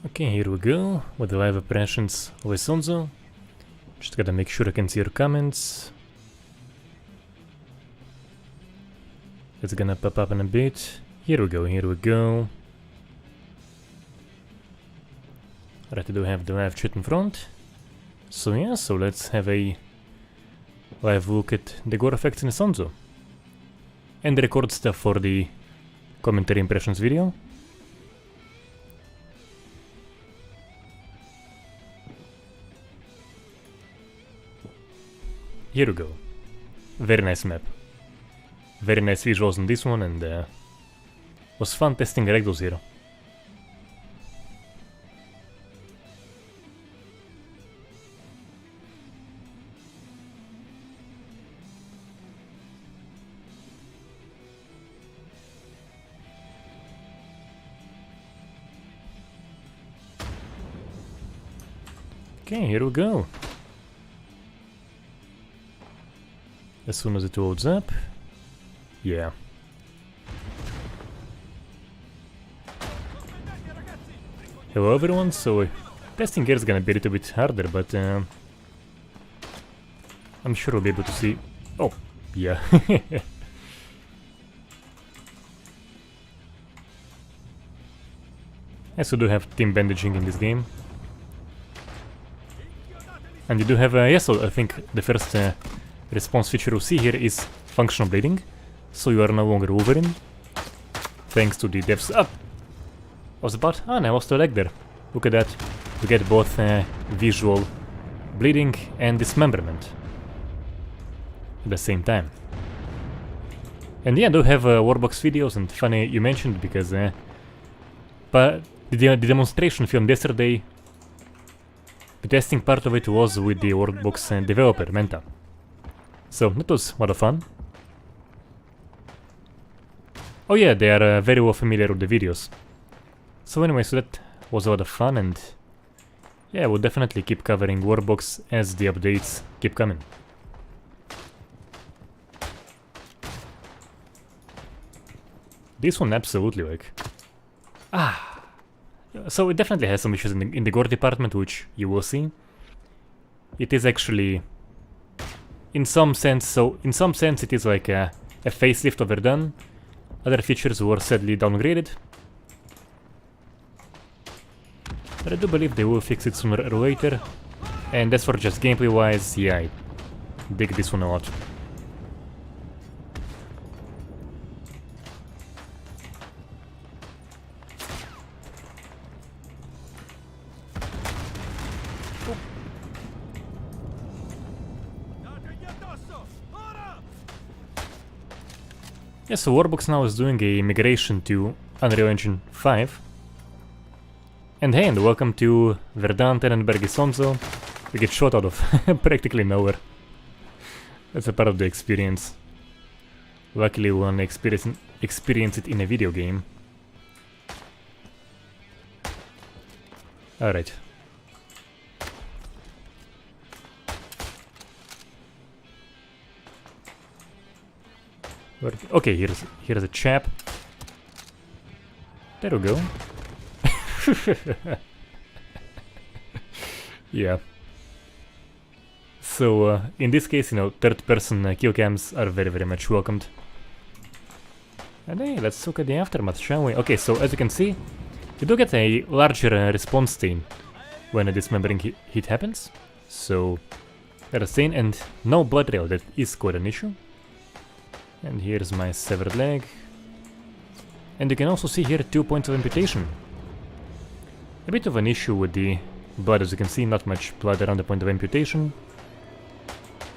Okay, here we go, with the live operations of Isonzo. Just gotta make sure I can see your comments. It's gonna pop up in a bit. Here we go, here we go. Right, I do have the live chat in front. So yeah, so let's have a live look at the Gore effects in Isonzo. And the record stuff for the commentary impressions video. Here we go. Very nice map. Very nice visuals on this one, and was fun testing ragdolls here. Okay, here we go. As soon as it loads up. Yeah. Hello everyone, so testing here is gonna be a little bit harder, but I'm sure we'll be able to see... Oh, yeah. I also do have team bandaging in this game. And you do have, yes, I think the first response feature you see here is functional bleeding, so you are no longer Wolverine, thanks to the devs up. I was about, and I lost a leg there. Look at that, you get both visual bleeding and dismemberment at the same time. And yeah, I do have Warbox videos, and funny you mentioned, because but the demonstration filmed yesterday, the testing part of it was with the Warbox developer, Menta. So that was a lot of fun. Oh yeah, they are very well familiar with the videos. So anyway, so that was a lot of fun, and yeah, we'll definitely keep covering Warbox as the updates keep coming. This one absolutely like... So it definitely has some issues in the Gore department, which you will see. It is actually... in some sense it is like a facelift of Verdun. Other features were sadly downgraded. But I do believe they will fix it sooner or later. And as for just gameplay wise, yeah, I dig this one a lot. Yeah, so Warbox now is doing a migration to Unreal Engine 5. And hey, and welcome to Verdun, Tannenberg, Isonzo. We get shot out of practically nowhere. That's a part of the experience. Luckily we wanna experience it in a video game. Alright. Okay, here's a chap. There we go. Yeah. So in this case, you know, third-person kill cams are very much welcomed. And hey, let's look at the aftermath, shall we? Okay, so as you can see, you do get a larger response chain when a dismembering hit happens. So there's a chain and no blood trail. That is quite an issue. And here's my severed leg. And you can also see here 2 points of amputation. A bit of an issue with the blood, as you can see, not much blood around the point of amputation.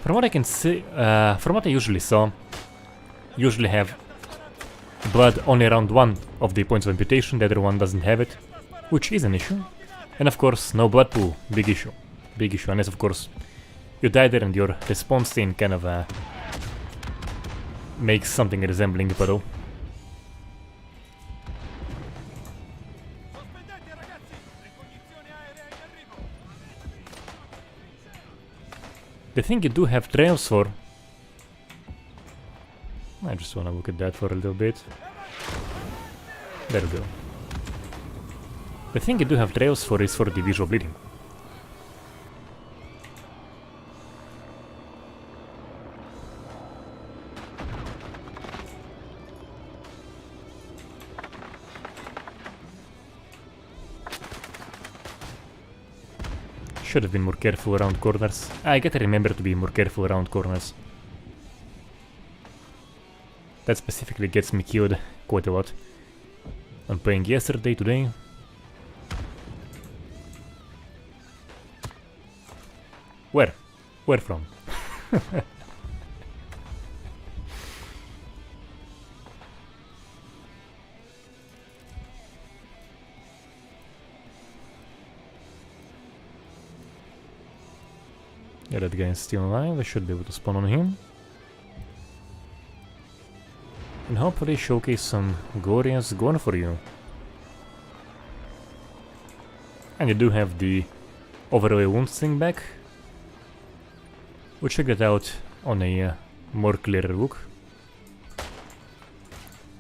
From what I can see, from what I usually saw, usually have blood only around one of the points of amputation, the other one doesn't have it, which is an issue. And of course, no blood pool, big issue, unless of course you die there and your response chain kind of makes something resembling a puddle. The thing you do have trails for... I just wanna look at that for a little bit. There we go. The thing you do have trails for is for the visual bleeding. Should have been more careful around corners. I gotta remember to be more careful around corners. That specifically gets me killed quite a lot. I'm playing yesterday, today. Where? Where from? Yeah, that guy is still alive. I should be able to spawn on him. And hopefully showcase some glorious Gore for you. And you do have the overlay wounds thing back. We'll check that out on a more clearer look.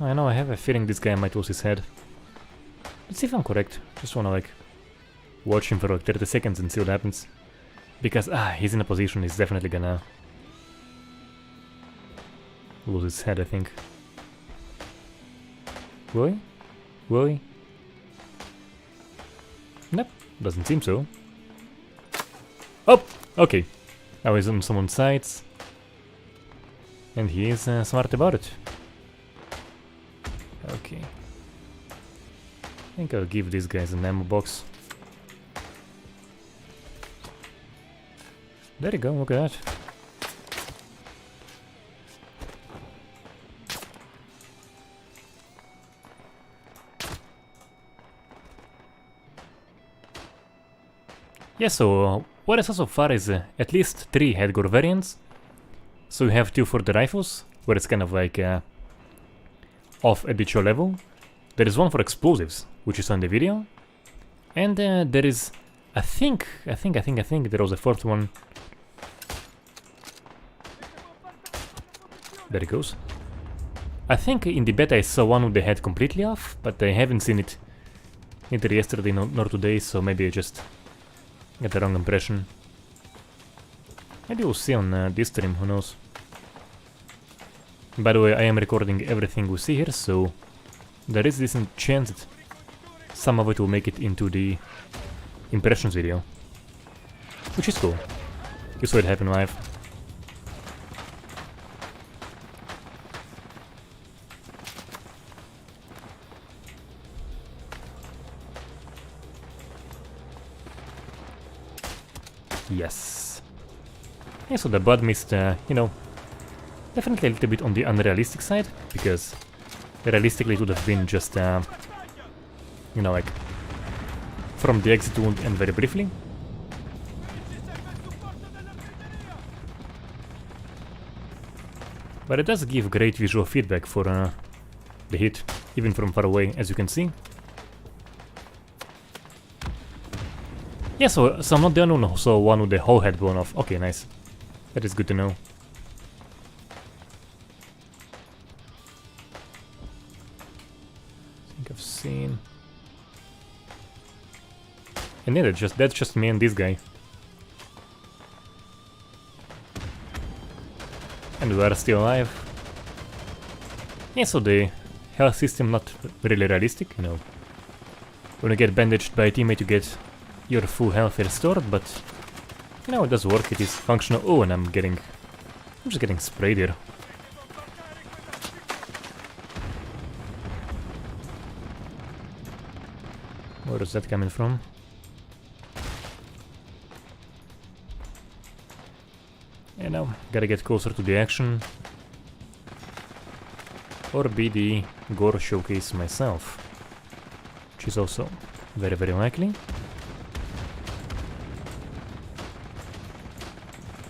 I know, I have a feeling this guy might lose his head. Let's see if I'm correct. Just wanna like watch him for like 30 seconds and see what happens. Because he's in a position he's definitely gonna lose his head, I think. Will he? Will he? Nope, doesn't seem so. Oh! Okay. Now he's on someone's sides. And he is smart about it. Okay. I think I'll give these guys an ammo box. There you go, look at that. Yeah, so what I saw so far is at least 3 headgore variants. So you have 2 for the rifles, where it's kind of like off at each level. There is 1 for explosives, which is on the video. And there is, I think there was a 4th one. There it goes. I think in the beta I saw one with the head completely off, but I haven't seen it neither yesterday nor today, so maybe I just got the wrong impression. Maybe we'll see on this stream, who knows. By the way, I am recording everything we see here, so there is a decent chance that some of it will make it into the impressions video. Which is cool. You saw it happen live. Yes. Yeah, so the blood mist, you know, definitely a little bit on the unrealistic side, because realistically it would have been just, you know, like, from the exit wound and very briefly. But it does give great visual feedback for the hit, even from far away, as you can see. Yeah, so I'm not the only one who saw one with the whole head blown off. Okay, nice. That is good to know. I think I've seen... And yeah, that's just me and this guy. And we are still alive. Yeah, so the health system not really realistic, you know. When you get bandaged by a teammate you get your full health restored, but you know, it does work, it is functional. Oh, and I'm just getting sprayed here. Where is that coming from? You know, gotta get closer to the action. Or be the Gore showcase myself. Which is also very, very likely.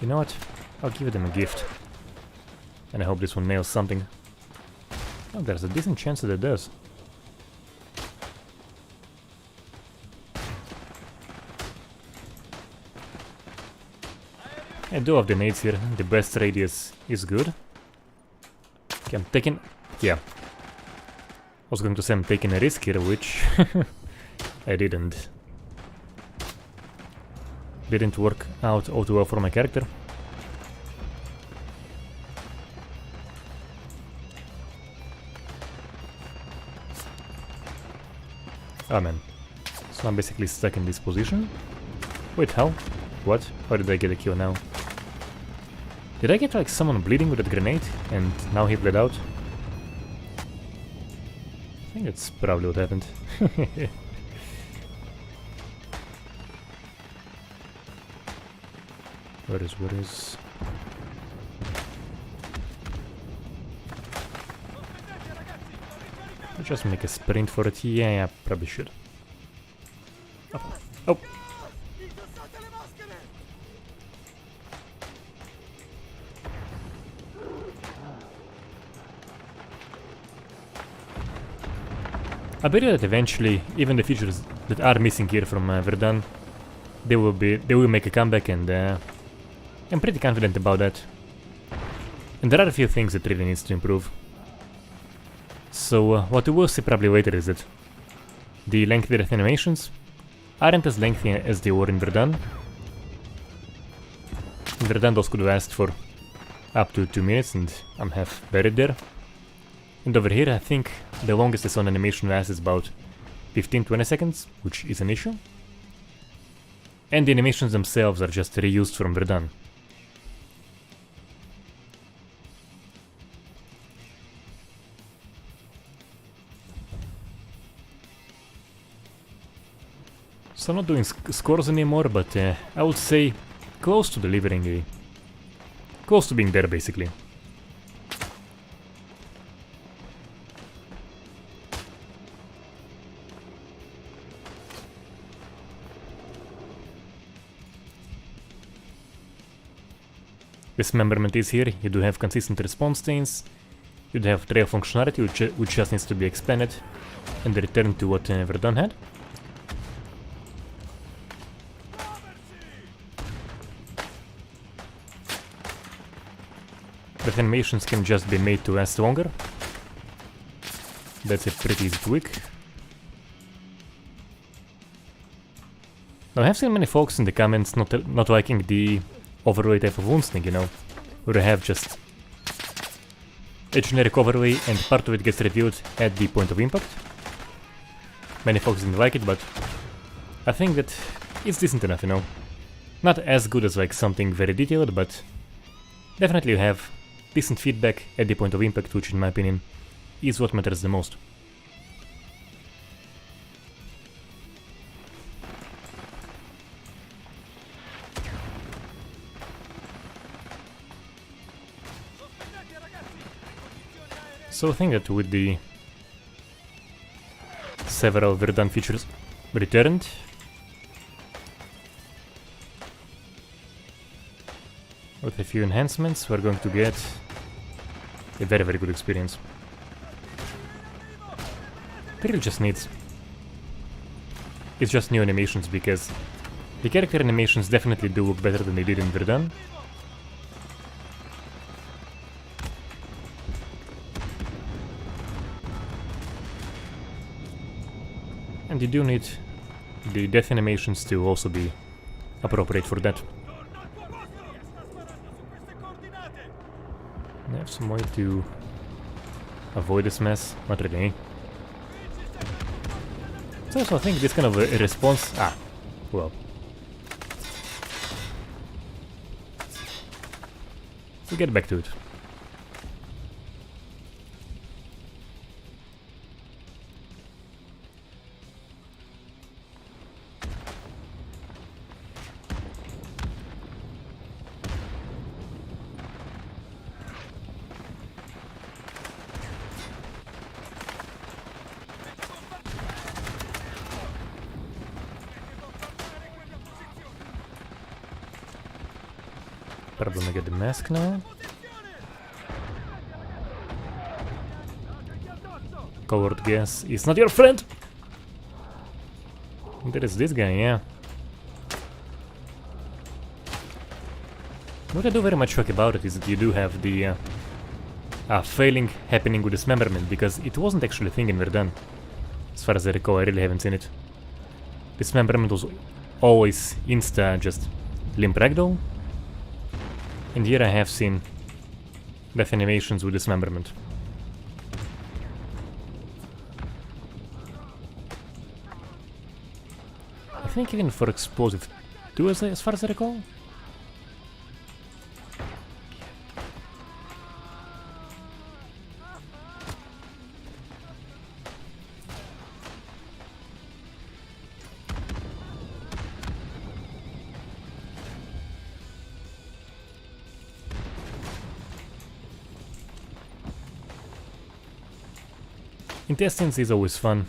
You know what? I'll give them a gift. And I hope this one nails something. Oh, there's a decent chance that it does. I do have the nades here. The best radius is good. Okay, I'm taking... Yeah. I was going to say I'm taking a risk here, which I didn't. Didn't work out all too well for my character. Oh man. So I'm basically stuck in this position. Wait, how? What? How did I get a kill now? Did I get like someone bleeding with that grenade and now he bled out? I think that's probably what happened. Where is... I'll just make a sprint for it. Yeah, probably should. Oh. Oh. I bet you that eventually, even the features that are missing here from Verdun, they will make a comeback, and I'm pretty confident about that. And there are a few things that really needs to improve. So what we will see probably later is that the lengthy death animations aren't as lengthy as they were in Verdun. In Verdun those could last for up to 2 minutes, and I'm half buried there. And over here I think the longest the sound animation lasts is about 15-20 seconds, which is an issue. And the animations themselves are just reused from Verdun. So I'm not doing scores anymore, but I would say close to delivering a... close to being there basically. Dismemberment is here. You do have consistent response chains, you do have trail functionality which just needs to be expanded and return to what Verdun had. The animations can just be made to last longer. That's a pretty easy tweak. Now I have seen many folks in the comments not liking the overlay type of wounds thing, you know, where you have just a generic overlay and part of it gets revealed at the point of impact. Many folks didn't like it, but I think that it's decent enough, you know. Not as good as like something very detailed, but definitely you have decent feedback at the point of impact, which in my opinion is what matters the most. So I think that with the several Verdun features returned, with a few enhancements, we're going to get a very, very good experience. It really just needs... it's just new animations, because the character animations definitely do look better than they did in Verdun. And you do need the death animations to also be appropriate for that. I have some way to avoid this mess. Not really. So I think this kind of a response... ah, well. We'll get back to it. Probably gonna get the mask now. Coward gas is not your friend! There is this guy, yeah. What I do very much like about it is that you do have the failing happening with Dismemberment, because it wasn't actually a thing in Verdun. As far as I recall, I really haven't seen it. Dismemberment was always insta just limp ragdoll. And here I have seen death animations with Dismemberment. I think even for Explosive 2 as far as I recall. Intestines is always fun.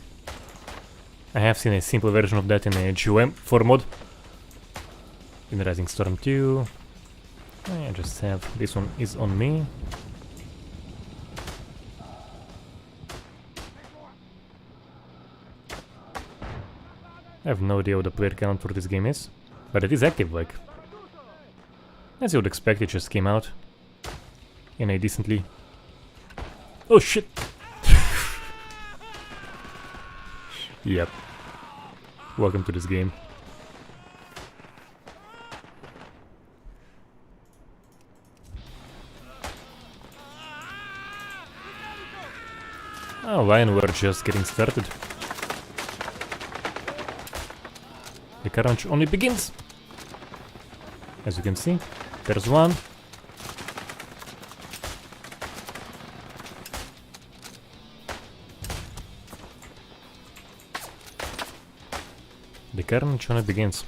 I have seen a simple version of that in a GOM 4 mod. In Rising Storm 2. I just have this one is on me. I have no idea what the player count for this game is, but it is active, like. As you would expect, it just came out in a decently... Oh shit! Yep. Welcome to this game. Oh, Lion, we're just getting started. The carnage only begins. As you can see, there's one. The carnage only begins.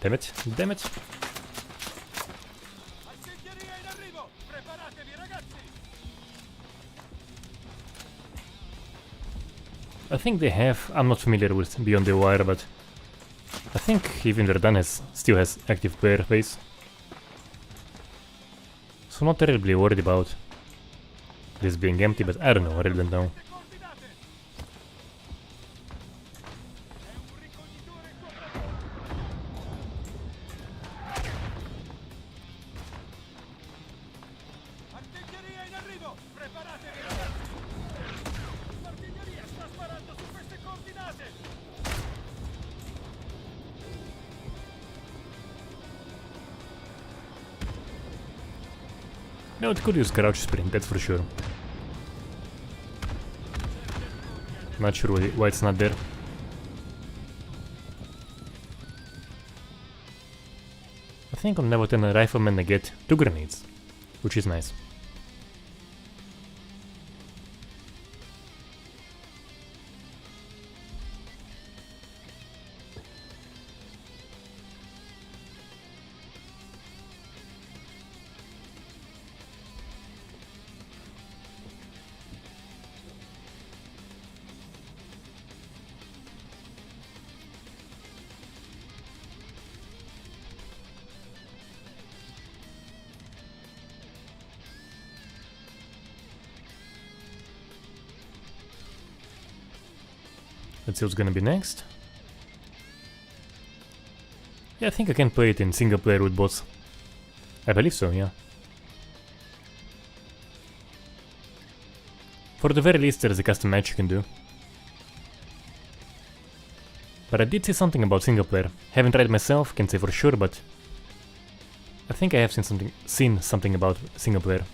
Damn it, damn it. I think they have, I'm not familiar with Beyond the Wire, but I think even Verdun still has active player base. So not terribly worried about this being empty, but I don't know, I really don't know. No, it could use crouch sprint, that's for sure. Not sure why it's not there. I think on level 10 riflemen I get 2 grenades, which is nice. Let's see what's gonna be next. Yeah, I think I can play it in single player with bots. I believe so, yeah. For the very least, there's a custom match you can do. But I did see something about single player. Haven't tried it myself, can't say for sure, but I think I have seen something about single player.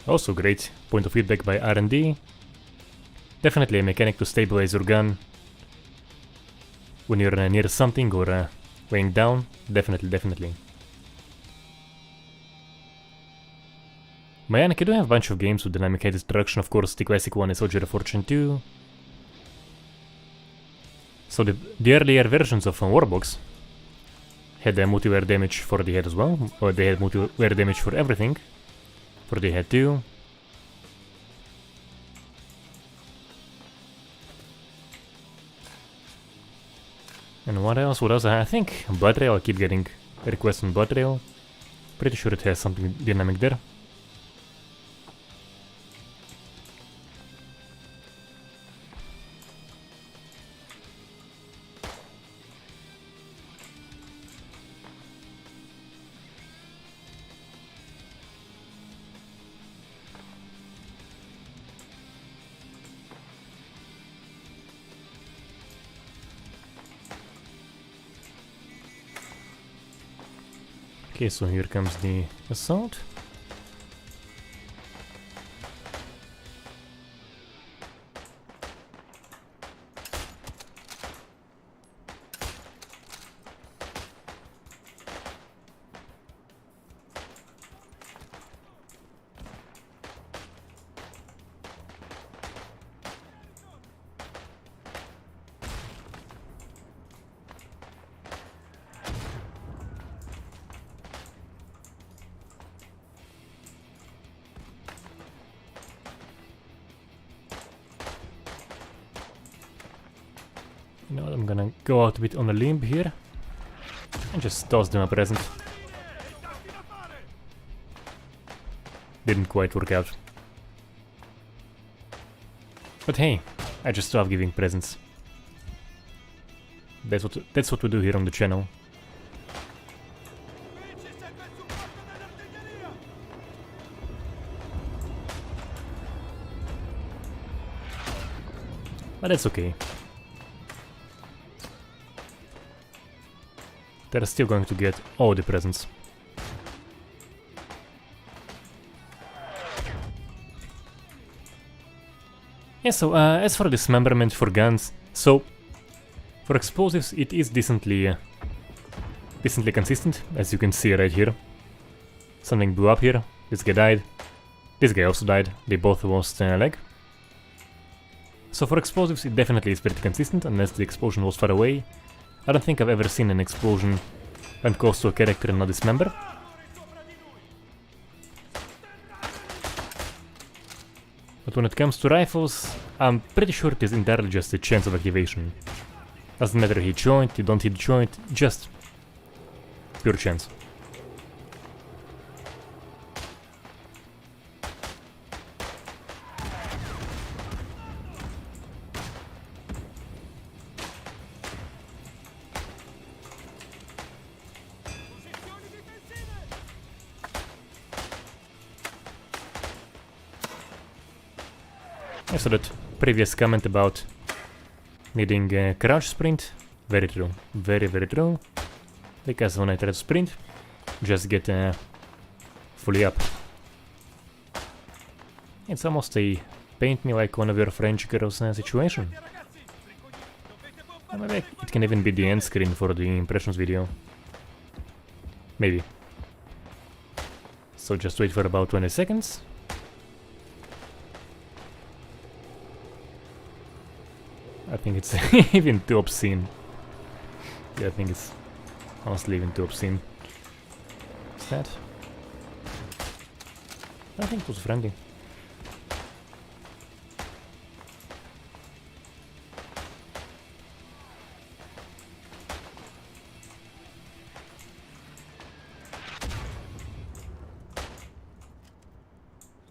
Also great point of feedback by R&D. Definitely a mechanic to stabilize your gun when you're near something or laying down. Definitely. Jank, I do have a bunch of games with dynamic head destruction. Of course, the classic one is Soldier of Fortune 2. So the earlier versions of Warbox had multi-wear damage for the head as well, or they had multi-wear damage for everything. For the head too. And what else? What else? I think Blood Rail. I keep getting requests on Blood Rail. Pretty sure it has something dynamic there. Okay, so here comes the assault. You know what, I'm gonna go out a bit on a limb here and just toss them a present. Didn't quite work out. But hey, I just love giving presents. That's what we do here on the channel. But that's okay. They're still going to get all the presents. Yeah, so as for dismemberment for guns, so for explosives it is decently consistent, as you can see right here. Something blew up here, this guy died, this guy also died, they both lost a leg. So for explosives it definitely is pretty consistent, unless the explosion was far away. I don't think I've ever seen an explosion and close to a character and not dismember. But when it comes to rifles, I'm pretty sure it is entirely just a chance of activation. Doesn't matter hit joint, you don't hit joint, just pure chance. I saw that previous comment about needing a crouch sprint. Very true. Very, very true. Because when I try to sprint, just get fully up. It's almost a paint me like one of your French girls situation. Maybe it can even be the end screen for the impressions video. Maybe. So just wait for about 20 seconds. I think it's even too obscene. Yeah, I think it's honestly even too obscene. What's that? I think it was friendly.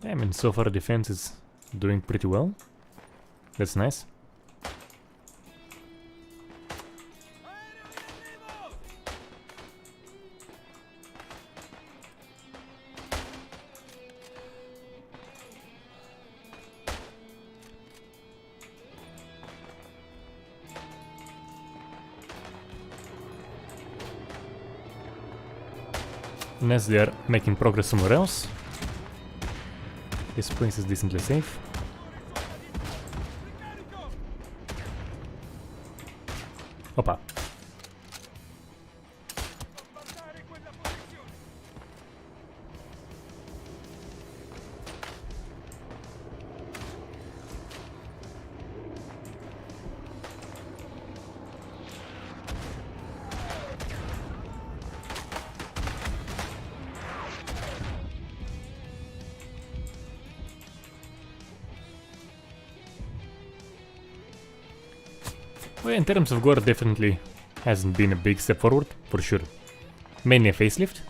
I mean, so far defense is doing pretty well. That's nice. Unless they are making progress somewhere else. This place is decently safe. Opa. Well, in terms of gore, definitely hasn't been a big step forward, for sure. Mainly a facelift,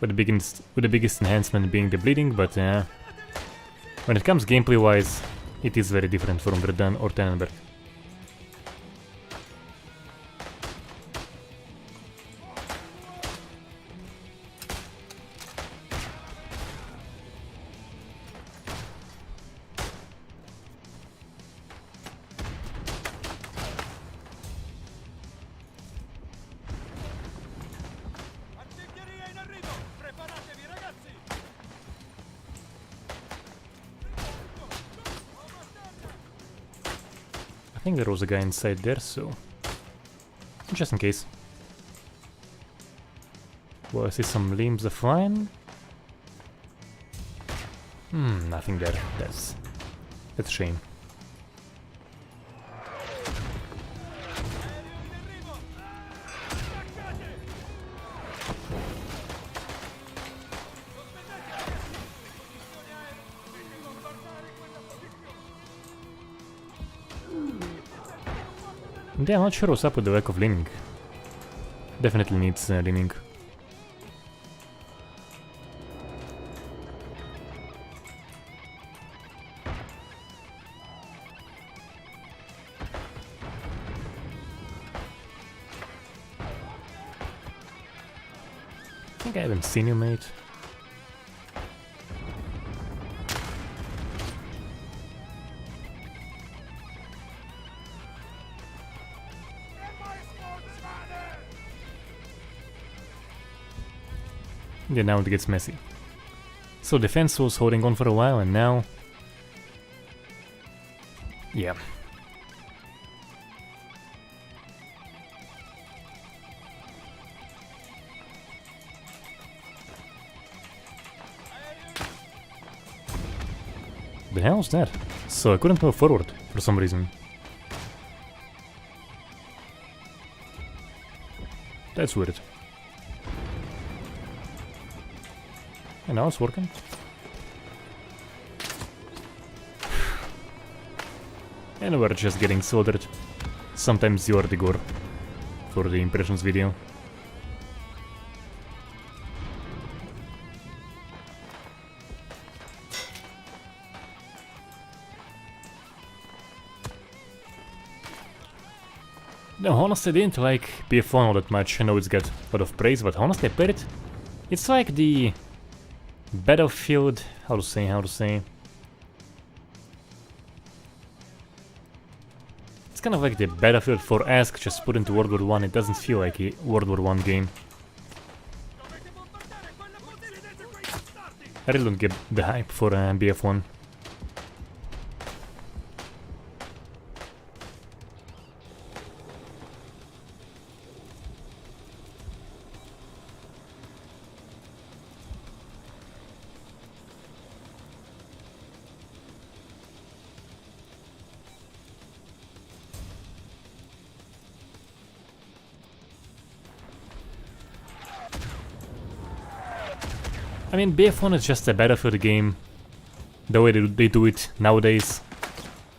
with the biggest enhancement being the bleeding, but when it comes gameplay-wise, it is very different from Verdun or Tannenberg. I think there was a guy inside there, so just in case. Well, I see some limbs are flying. Nothing there. That's a shame. Yeah, I'm not sure what's up with the lack of leaning. Definitely needs leaning. I think I haven't seen you, mate. Yeah, now it gets messy. So defense was holding on for a while, and now... yeah. The hell is that? So I couldn't move forward for some reason. That's weird. And now it's working. And we're just getting slaughtered. Sometimes you are the Gore for the impressions video. No, honestly, I didn't like BF1 all that much. I know it's got a lot of praise, but honestly, I played it. It's like the Battlefield, how to say. It's kind of like the Battlefield for Ask just put into World War 1. It doesn't feel like a World War 1 game. I really don't get the hype for BF1. I mean, BF1 is just a Battlefield game, the way they do it nowadays,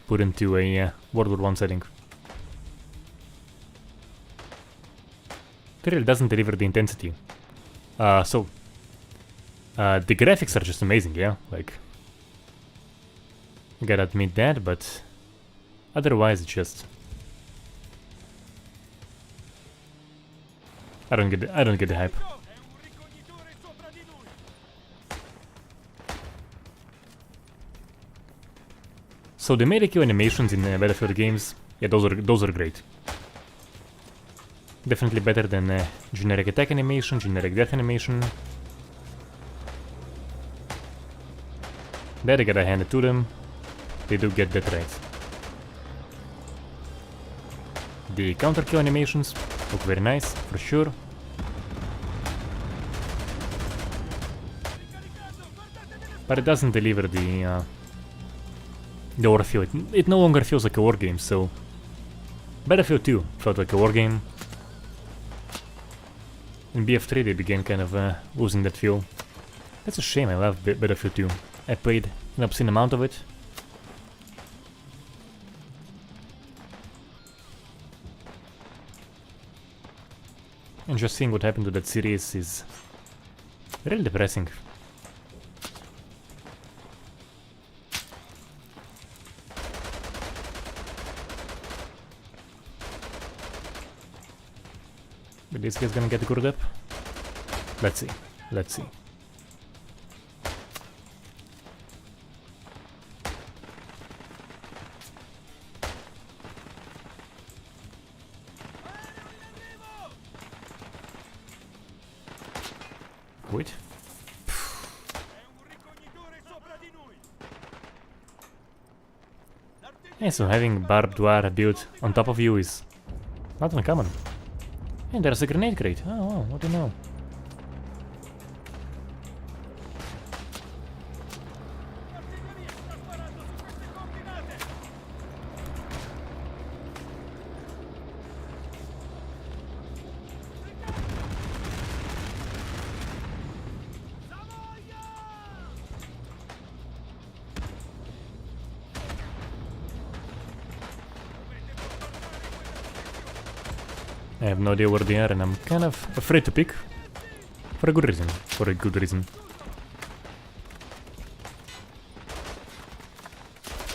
put into a World War 1 setting. It really doesn't deliver the intensity. The graphics are just amazing, yeah, like, I gotta admit that, but otherwise it's just... I don't get the hype. So the melee kill animations in Battlefield games, yeah, those are great. Definitely better than generic attack animation, generic death animation. That I gotta hand it to them. They do get that right. The counter kill animations look very nice, for sure. But it doesn't deliver the war feel. It no longer feels like a war game, so... Battlefield 2 felt like a war game. In BF3 they began kind of losing that feel. That's a shame, I love Battlefield 2. I played an obscene amount of it. And just seeing what happened to that series is really depressing. But this guy's gonna get Gored up? Let's see. Let's see. Wait. Yeah, so having barbed wire built on top of you is not uncommon. And there's a grenade crate. Oh, wow, what do you know? I have no idea where they are, and I'm kind of afraid to pick. For a good reason. For a good reason.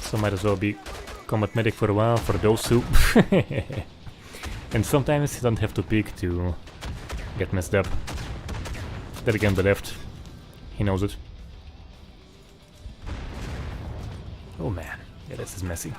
So might as well be combat medic for a while for those who... And sometimes you don't have to pick to get messed up. That again, the left. He knows it. Oh man. Yeah, this is messy.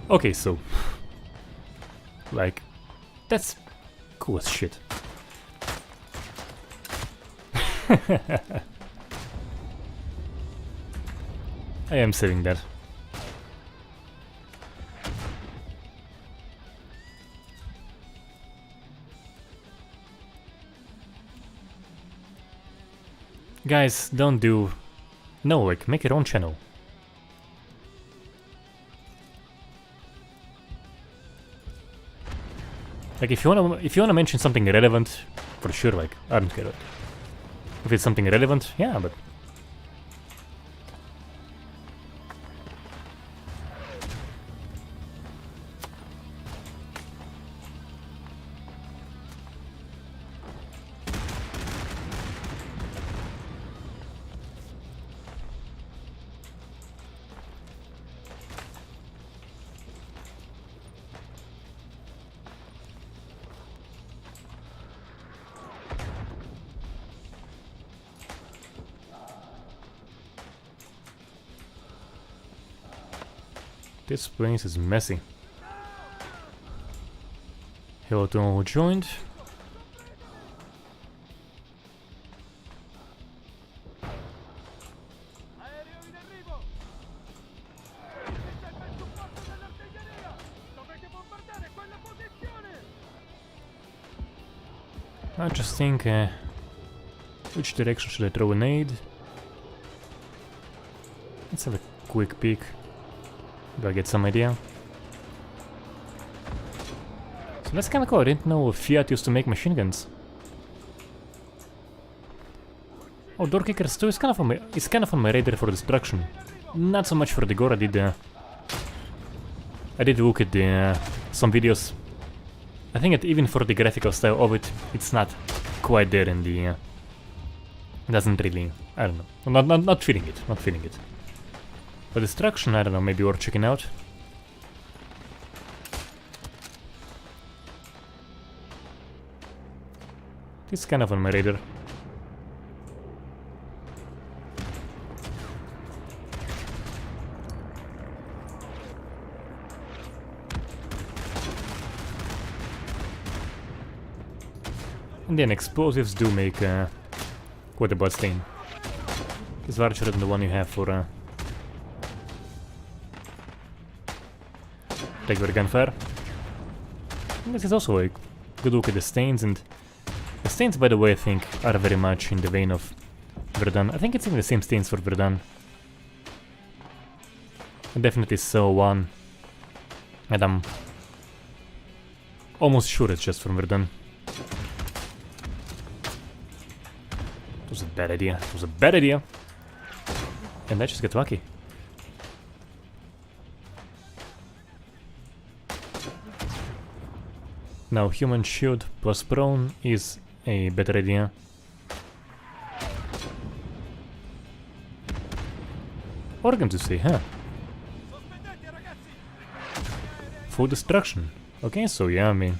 Okay, so... like... that's... cool as shit. I am saving that. Guys, don't do... no, like, make your own channel. Like, if you wanna mention something relevant, for sure, like, I don't care. If it's something relevant, yeah, but... this place is messy. Hello to all who joined. I just think, which direction should I throw a nade? Let's have a quick peek. Do I get some idea? So that's kinda cool, I didn't know Fiat used to make machine guns. Oh, door kickers too is kind of on my radar for destruction. Not so much for the Gore. I did look at some videos. I think that even for the graphical style of it, it's not quite there in the... doesn't really... I don't know. Not feeling it. Not feeling it. But destruction, I don't know, maybe worth checking out. It's kind of on my radar. And then explosives do make quite a bloodstain. It's larger than the one you have for regular gunfire. And this is also a good look at the stains, and the stains, by the way, I think are very much in the vein of Verdun. I think it's even the same stains for Verdun. I definitely saw one, and I'm almost sure it's just from Verdun. It was a bad idea. It was a bad idea. And I just get lucky. Now, human shield plus prone is a better idea. Organs, you say, huh? Full destruction. Okay, so yeah, I mean...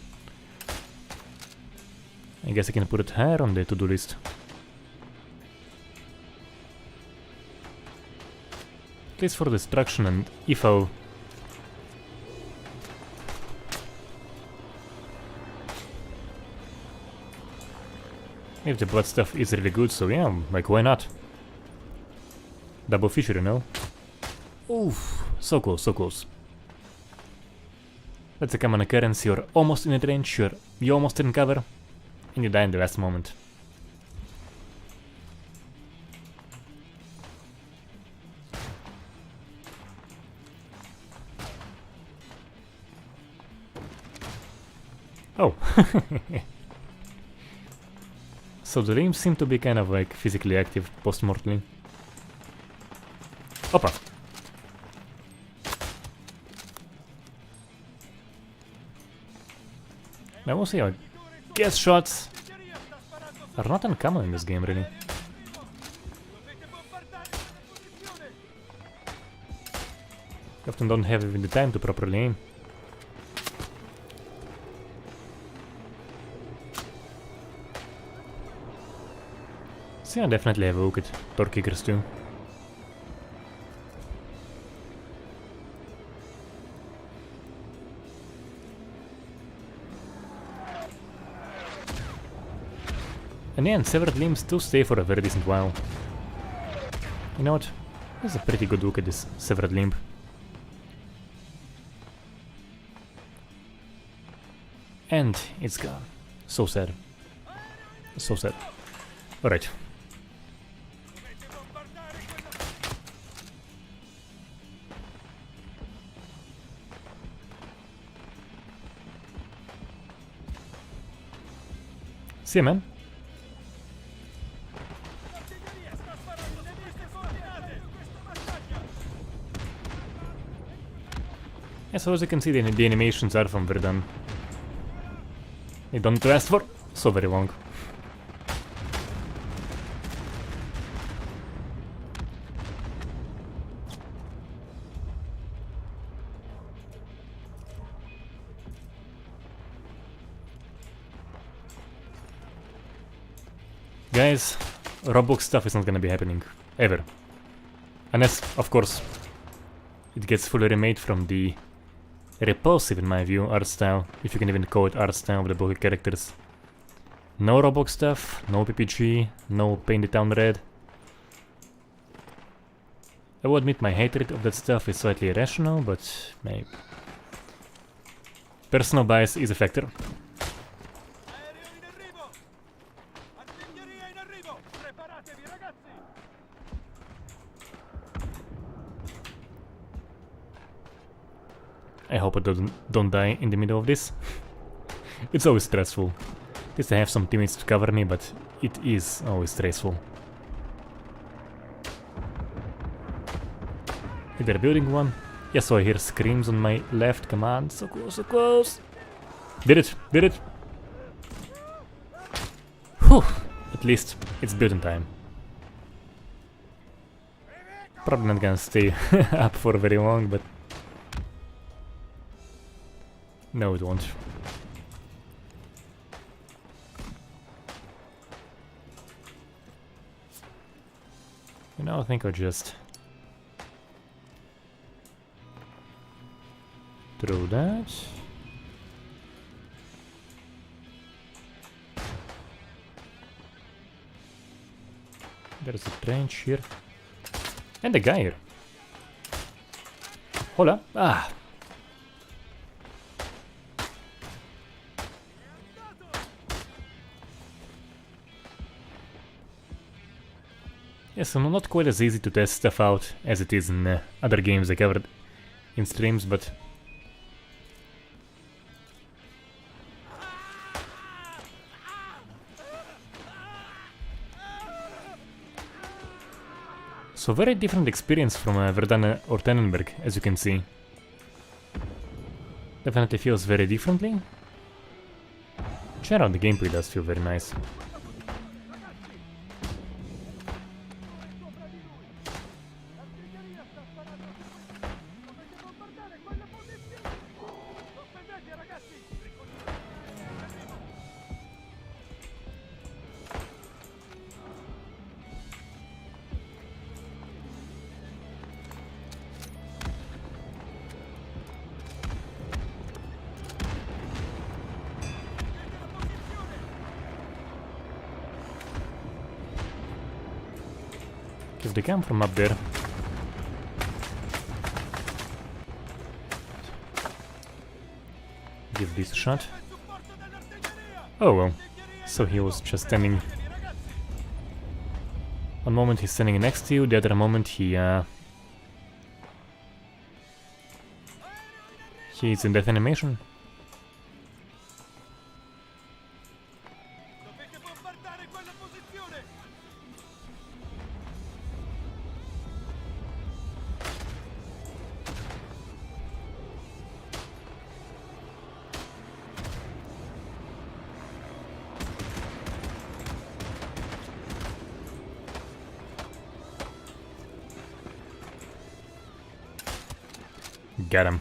I guess I can put it higher on the to-do list. At least for destruction, and if I'll... If the blood stuff is really good, so yeah, like why not? Double fisher, you know? Oof, so close, so close. That's a common occurrence, you're almost in a range, you almost in cover, and you die in the last moment. Oh. So the limbs seem to be kind of like physically active post-mortem. Opa! I will say, guess shots are not uncommon in this game, really. You often don't have even the time to properly aim. So yeah, definitely have a look at door kickers too. And yeah, severed limbs do stay for a very decent while. You know what? This is a pretty good look at this severed limb. And it's gone. So sad. So sad. Alright. See ya, man. Yeah, so as you can see, the animations are from Verdun. They don't last for so very long. Guys, Roblox stuff is not gonna be happening. Ever. Unless, of course, it gets fully remade from the repulsive, in my view, art style, if you can even call it art style with the bulky characters. No Roblox stuff, no PPG, no paint the town red. I will admit my hatred of that stuff is slightly irrational, but my personal bias is a factor. I hope I don't die in the middle of this. It's always stressful. At least I have some teammates to cover me, but it is always stressful. Is there a building one? Yeah, so I hear screams on my left. Come on, so close, so close. Did it, did it. Whew, at least it's building time. Probably not gonna stay up for very long, but no, it won't. You know, I think I'll just throw that. There's a trench here. And a guy here. Hola. Ah. Yes, so not quite as easy to test stuff out as it is in other games I covered in streams, but So very different experience from Verdun or Tannenberg, as you can see. Definitely feels very differently. Generally, the gameplay does feel very nice. If they come from up there. Give this a shot. Oh well. So he was just standing. One moment he's standing next to you, the other moment he's in death animation. Get him.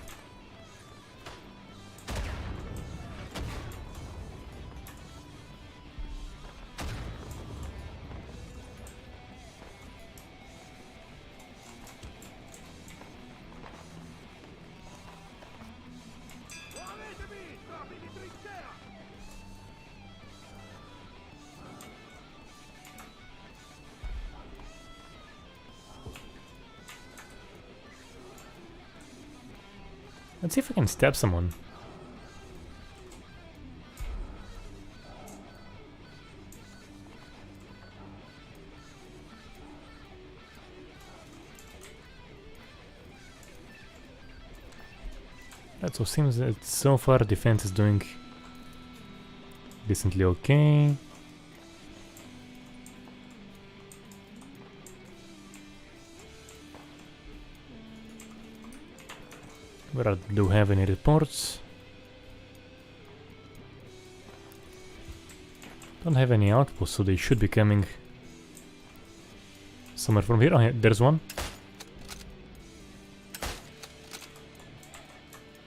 Let's see if I can stab someone. So seems that so far defense is doing decently okay. Where do we have any reports? Don't have any outposts, so they should be coming somewhere from here. Oh, yeah, there's one.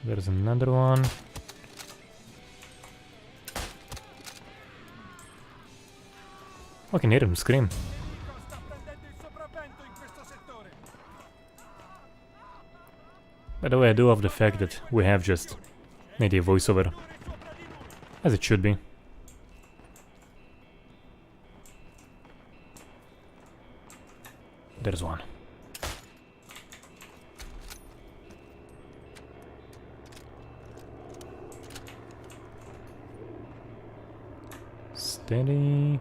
There's another one. I can hear him scream. By the way, I do love the fact that we have just made a voiceover, as it should be. There's one. Steady.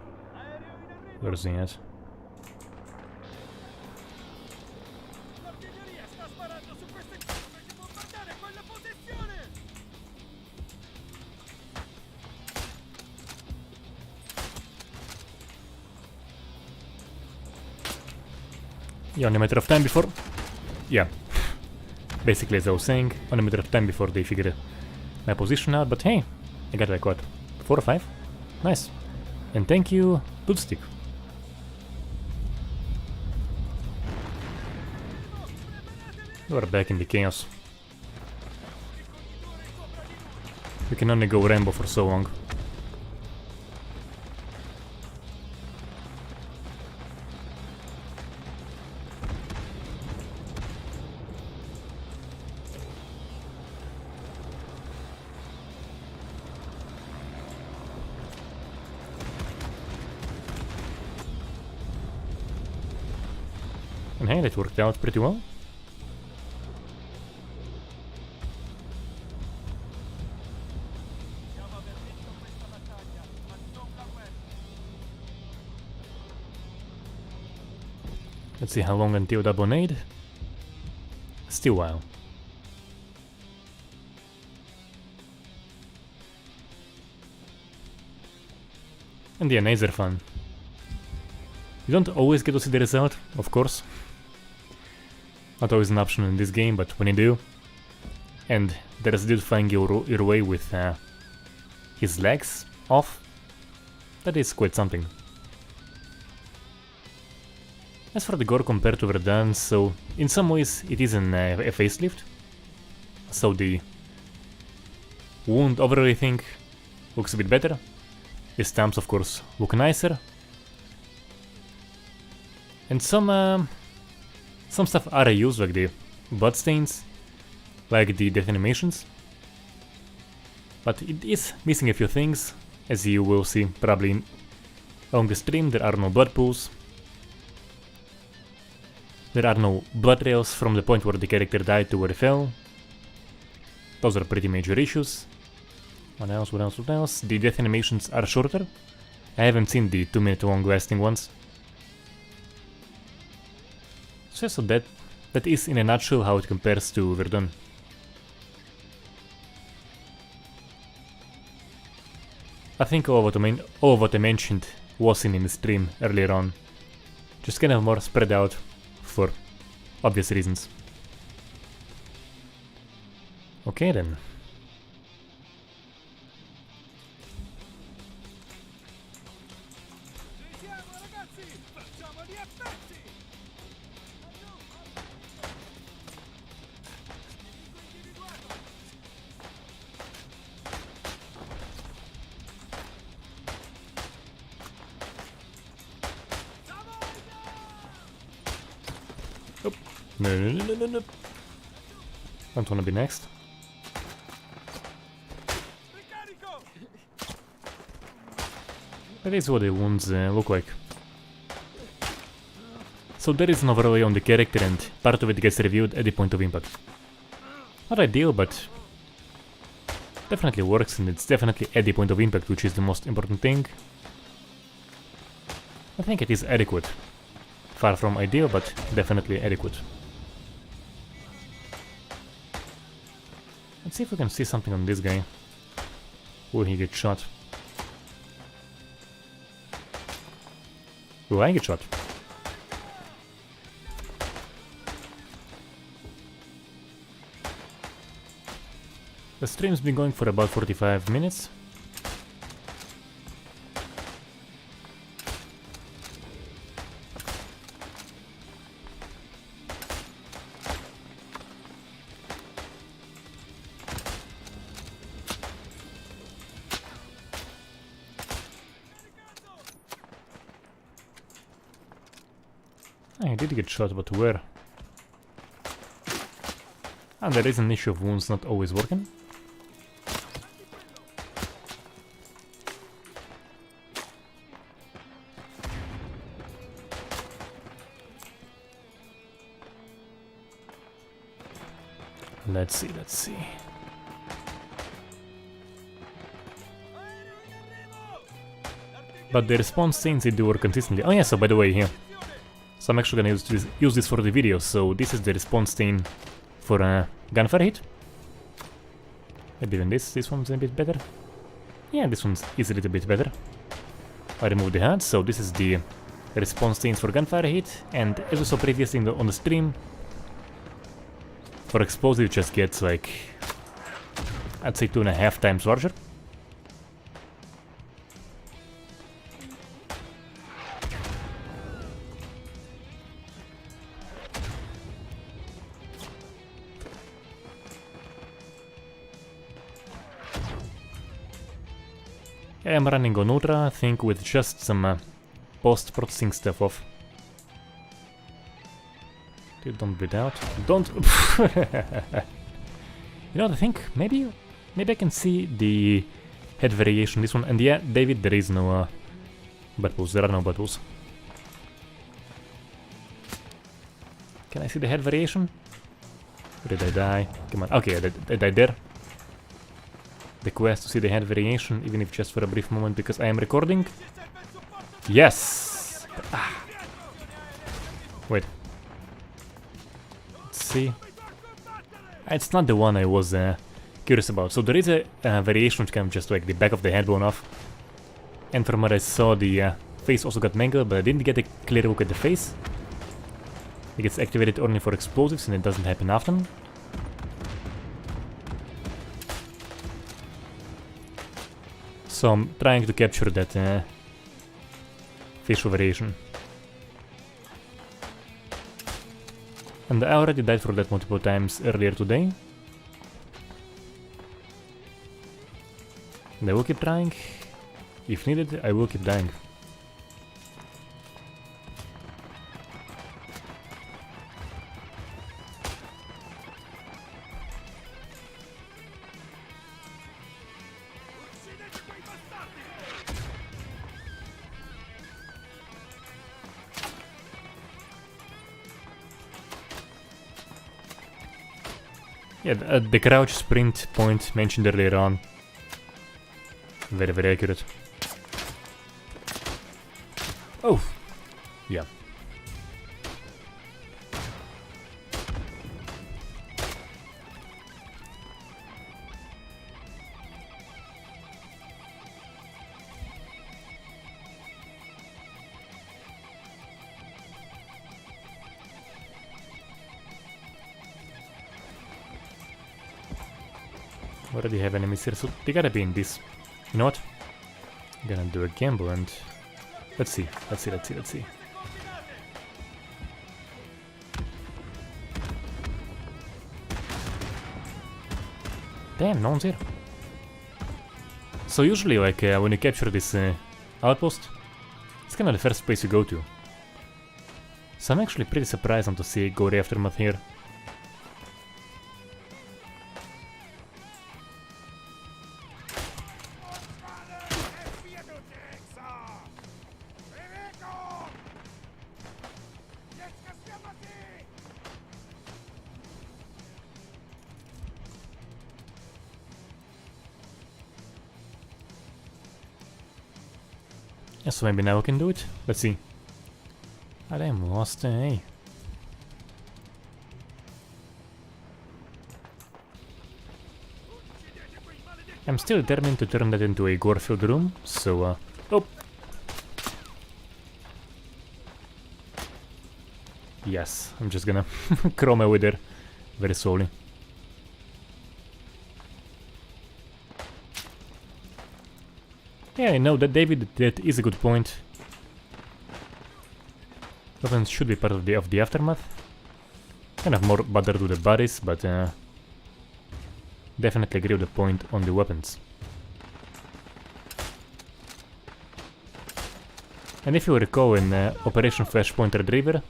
Where's he at? Yeah, only a matter of time before... Yeah. Basically, as I was saying, only a matter of time before they figure my position out, but hey, I got like what, 4 or 5? Nice. And thank you, Bloodstick. You are back in the chaos. We can only go Rambo for so long. And hey, that worked out pretty well. Let's see how long until double nade. Still a while. And yeah, nades are fun. You don't always get to see the result, of course, Not always an option in this game, but when you do, and there's a dude flying your way with his legs off, that is quite something. As for the Gore compared to Verdun, so in some ways it is a facelift, so the wound overlay thing looks a bit better, the stamps of course look nicer, and some stuff are reused, like the bloodstains, like the death animations, but it is missing a few things, as you will see probably along the stream. There are no blood pools, there are no blood trails from the point where the character died to where he fell. Those are pretty major issues. What else, what else, what else? The death animations are shorter. I haven't seen the 2-minute long lasting ones. So that is in a nutshell how it compares to Verdun. I think all of what I mentioned was in the stream earlier on. Just kind of more spread out for obvious reasons. Okay then. No. Don't wanna be next. That is what the wounds look like. So there is an overlay on the character and part of it gets reviewed at the point of impact. Not ideal, but definitely works, and it's definitely at the point of impact, which is the most important thing. I think it is adequate. Far from ideal, but definitely adequate. Let's see if we can see something on this guy. Will he get shot? Will I get shot? The stream's been going for about 45 minutes. I did get shot, but where? And there is an issue of wounds not always working. Let's see. But the response seems to work consistently. Oh yeah, so by the way here. So I'm actually gonna use this for the video. So this is the response stain for a gunfire hit. Maybe even this one's a bit better. Yeah, this one is a little bit better. I removed the HUD, so this is the response stains for gunfire hit, and as we saw previously on the stream, for explosive just gets like, I'd say 2.5 times larger. I am running on Ultra, I think, with just some post-processing stuff off. Dude, don't bleed out. Don't! You know what I think? Maybe I can see the head variation, this one. And yeah, David, there is no butt pulls. There are no butt pulls. Can I see the head variation? Or did I die? Come on. Okay, I died there. The quest to see the head variation, even if just for a brief moment, because I am recording. Yes! Ah. Wait. Let's see. It's not the one I was curious about. So there is a variation which kind of just like the back of the head blown off. And from what I saw, the face also got mangled, but I didn't get a clear look at the face. It gets activated only for explosives and it doesn't happen often. So I'm trying to capture that facial variation. And I already died for that multiple times earlier today. And I will keep trying. If needed, I will keep dying. Yeah, the crouch sprint point mentioned earlier on. Very, very accurate. Oh! Yeah. Already have enemies here, so they gotta be in this. You know what? I'm gonna do a gamble and... Let's see. Damn, no one's here. So usually, like, when you capture this outpost, it's kinda the first place you go to. So I'm actually pretty surprised to see Gore Aftermath here. Yeah, so maybe now I can do it. Let's see. I am lost, hey. I'm still determined to turn that into a gore-filled room, so oh! Yes, I'm just gonna crawl my way there very slowly. Yeah, I know that, David, that is a good point. Weapons should be part of the aftermath. Kind of more bothered with the bodies, but definitely agree with the point on the weapons. And if you recall in Operation Flashpoint Retriever,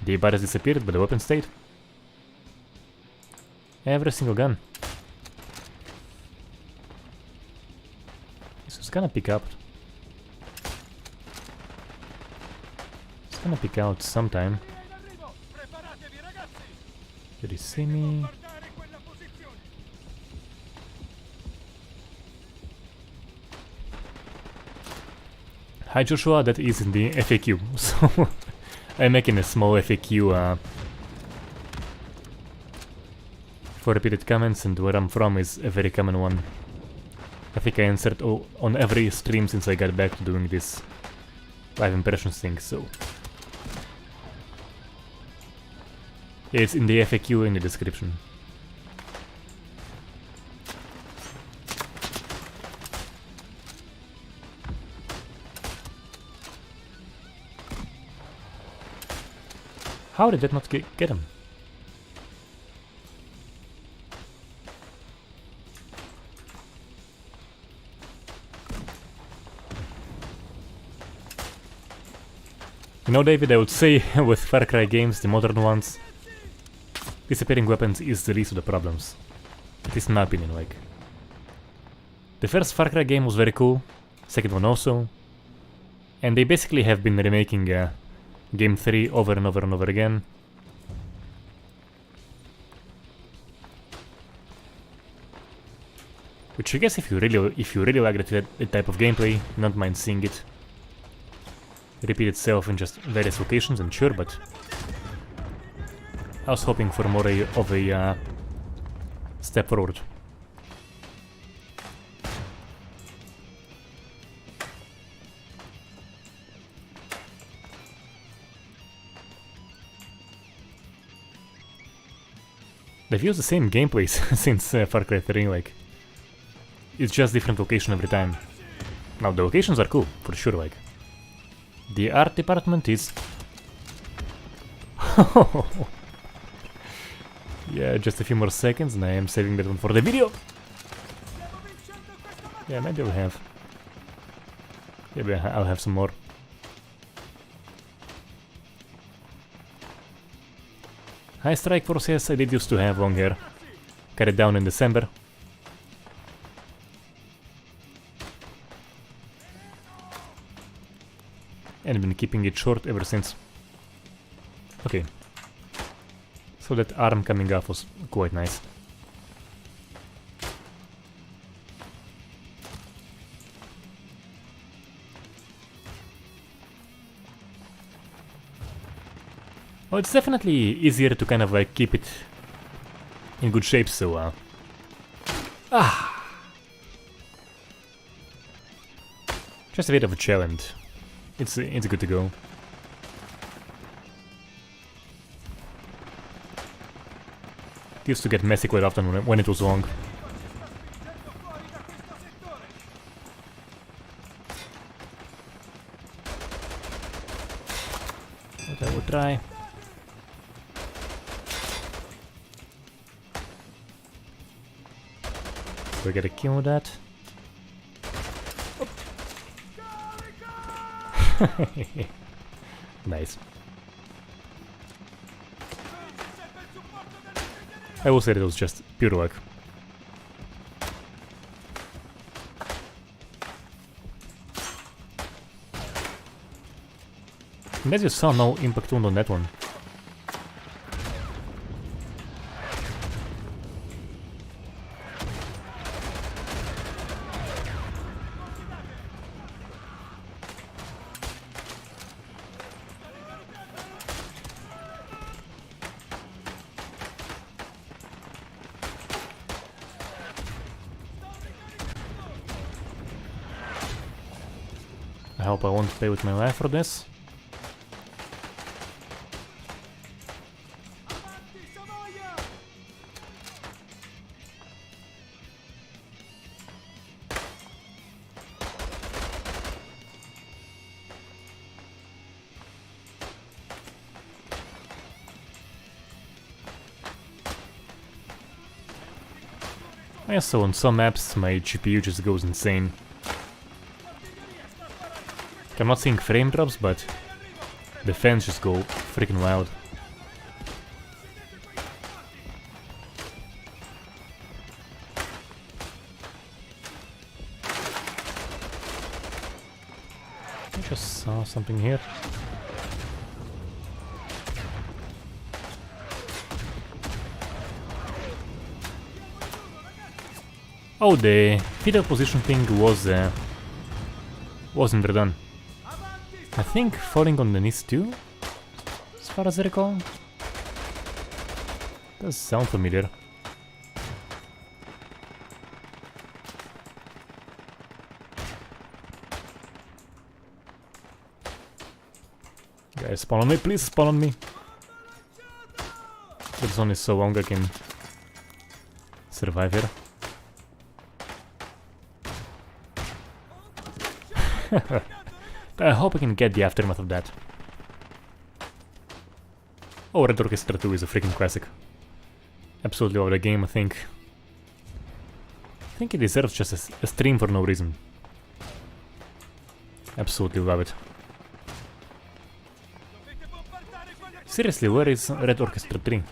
the bodies disappeared but the weapons stayed. Every single gun. So it's gonna pick up. It's gonna pick out sometime. Did he see me? Hi Joshua, that is in the FAQ, so I'm making a small FAQ for repeated comments, and where I'm from is a very common one. I think I answered on every stream since I got back to doing this live impressions thing, so... It's in the FAQ in the description. How did that not get him? You know, David, I would say with Far Cry games, the modern ones, disappearing weapons is the least of the problems. At least in my opinion, like. The first Far Cry game was very cool, second one also, and they basically have been remaking Game 3 over and over and over again. Which I guess if you really like that type of gameplay, don't mind seeing it repeat itself in just various locations, and sure, but I was hoping for more of a step forward. They've used the same gameplay since Far Cry 3, like... It's just different location every time. Now, the locations are cool, for sure, like... The art department is... Yeah, just a few more seconds and I am saving that one for the video! Yeah, maybe I'll have... Maybe I'll have some more. High Strike Force, yes, I did used to have long hair. Cut it down in December. And been keeping it short ever since. Okay. So that arm coming off was quite nice. Well, it's definitely easier to kind of like keep it in good shape, so just a bit of a challenge. It's good to go. It used to get messy quite often when it was long. But I will try. Do I get a kill with that? Nice. I will say that it was just pure luck. And as you saw, no impact wound on that one. I hope I won't pay with my life for this. Yeah, so on some maps my GPU just goes insane. I'm not seeing frame drops, but the fans just go freaking wild. I just saw something here. Oh, the fetal position thing was in Verdun. I think falling on the knees too, as far as I recall. Does sound familiar. Guys, spawn on me, please spawn on me. This one is so long I can survive here. I hope I can get the aftermath of that. Oh, Red Orchestra 2 is a freaking classic. Absolutely love the game, I think. I think it deserves just a stream for no reason. Absolutely love it. Seriously, where is Red Orchestra 3?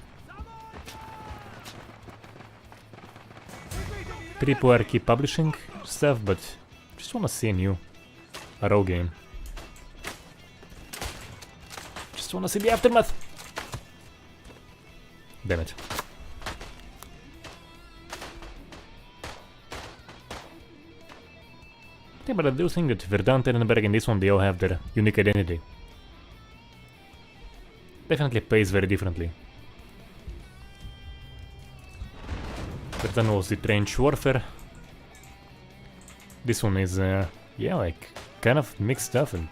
People keep publishing stuff, but just wanna see a new RO game. Just wanna see the aftermath. Damn it. Yeah, but I do think that Verdun, Tannenberg and this one, they all have their unique identity. Definitely plays very differently. Verdun was the trench warfare. This one is, yeah, like, kind of mixed stuff, and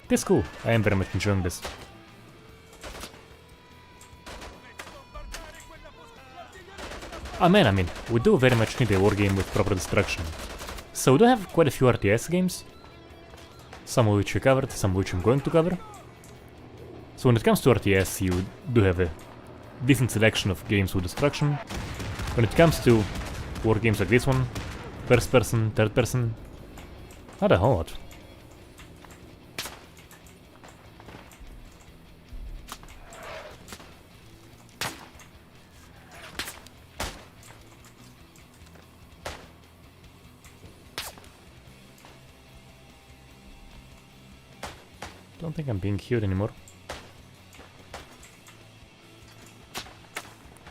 it's cool. I am very much enjoying this. Oh man, I mean, we do very much need a wargame with proper destruction. So we do have quite a few RTS games. Some of which we covered, some of which I'm going to cover. So when it comes to RTS, you do have a decent selection of games with destruction. When it comes to war games like this one, first person, third person, not a whole lot. Don't think I'm being healed anymore.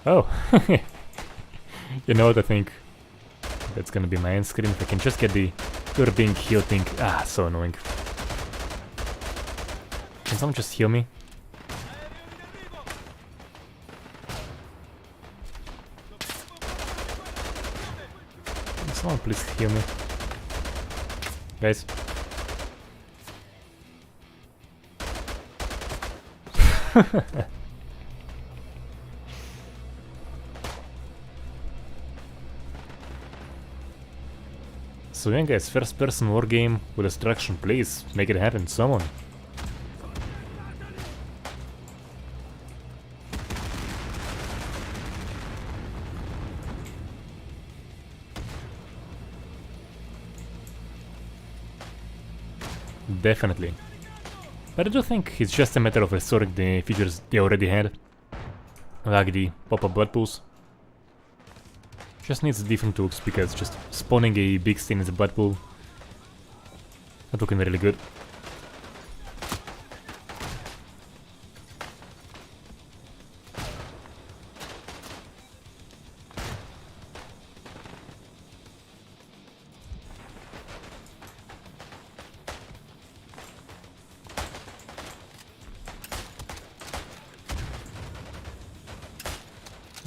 Oh! You know what, I think that's gonna be my end screen. If I can just get the you're being healed thing. Ah, so annoying. Can someone just heal me? Can someone please heal me? Guys. So yeah guys, first person war game with destruction, please make it happen, someone. Definitely. But I do think it's just a matter of restoring the features they already had, like the pop-up blood pools. Just needs different tools, because just spawning a big stain as a blood pool, not looking really good.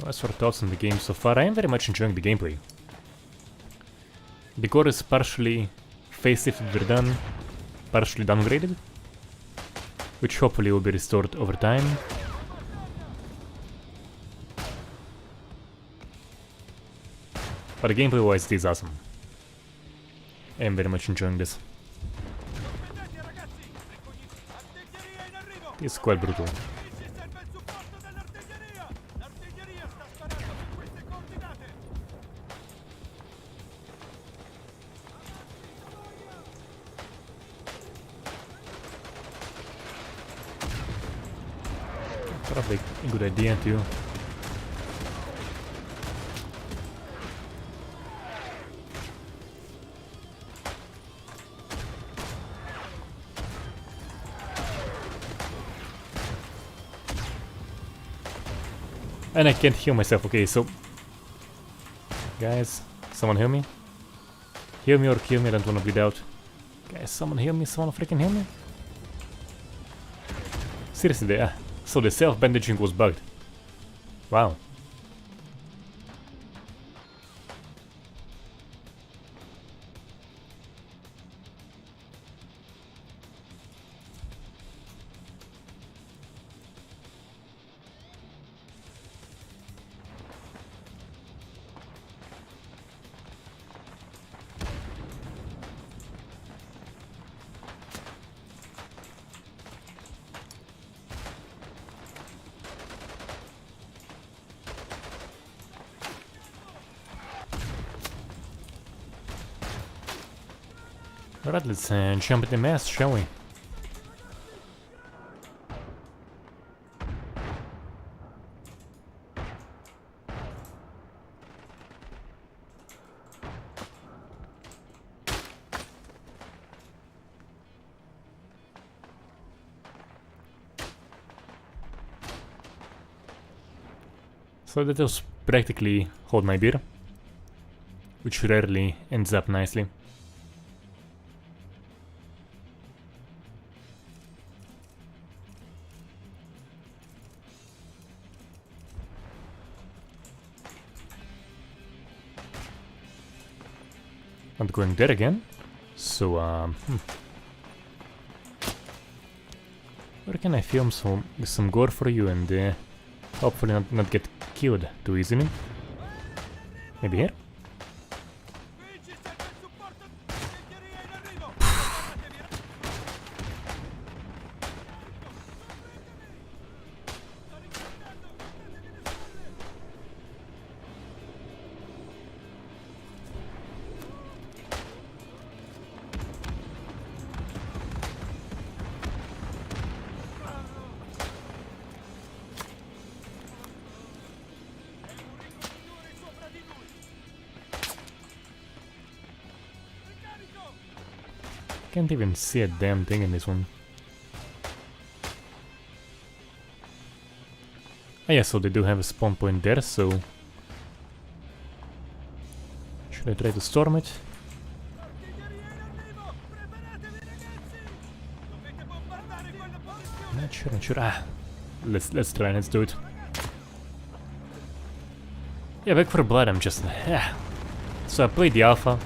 As for thoughts on the game so far, I am very much enjoying the gameplay. The Gore is partially facelifted Verdun, partially downgraded, which hopefully will be restored over time. But the gameplay wise it is awesome. I am very much enjoying this. It's quite brutal. Probably a good idea too. And I can't heal myself, okay, so... Guys, someone heal me? Heal me or kill me, I don't wanna bleed out. Guys, someone heal me, someone freaking heal me? Seriously, so the self-bandaging was bugged. Wow. Alright, let's jump in the mess, shall we? So that was practically hold my beer, which rarely ends up nicely. Not going there again, so where can I film some gore for you and hopefully not get killed too easily? Maybe here? Can't even see a damn thing in this one. Ah yeah, so they do have a spawn point there, so... Should I try to storm it? Not sure. Ah! Let's try, let's do it. Yeah, Back for Blood, I'm just... So I played the alpha.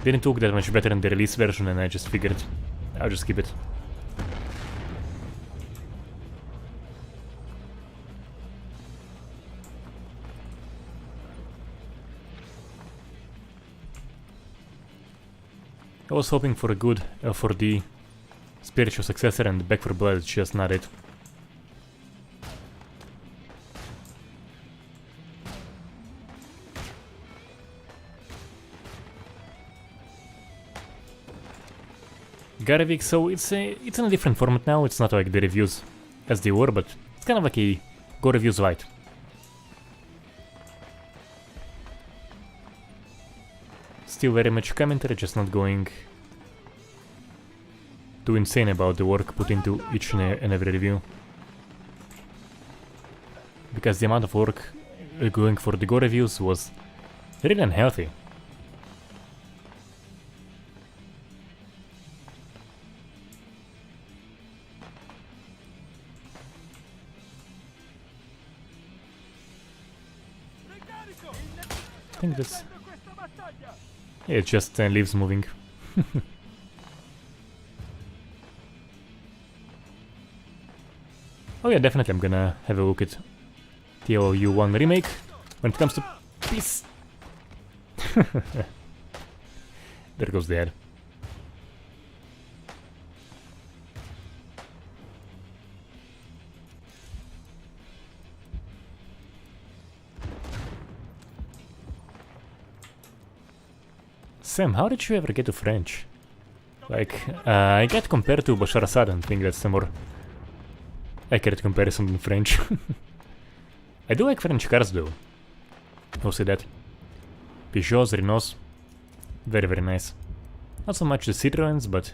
Didn't look that much better than the release version, and I just figured I'll just keep it. I was hoping for a good for the spiritual successor, and Back for Blood is just not it. Garvik, so it's in a different format now. It's not like the reviews as they were, but it's kind of like a Gore reviews light. Still very much commentary, just not going too insane about the work put into each and every review. Because the amount of work going for the Gore reviews was really unhealthy. I think this... Yeah, it just leaves moving. Oh yeah, definitely I'm gonna have a look at TLU1 remake when it comes to peace. There goes the ad. Sam, how did you ever get to French? Like, I get compared to Bashar Assad and think that's a more accurate comparison than French. I do like French cars though. I'll say that. Peugeots, Renaults, very very nice. Not so much the Citroens, but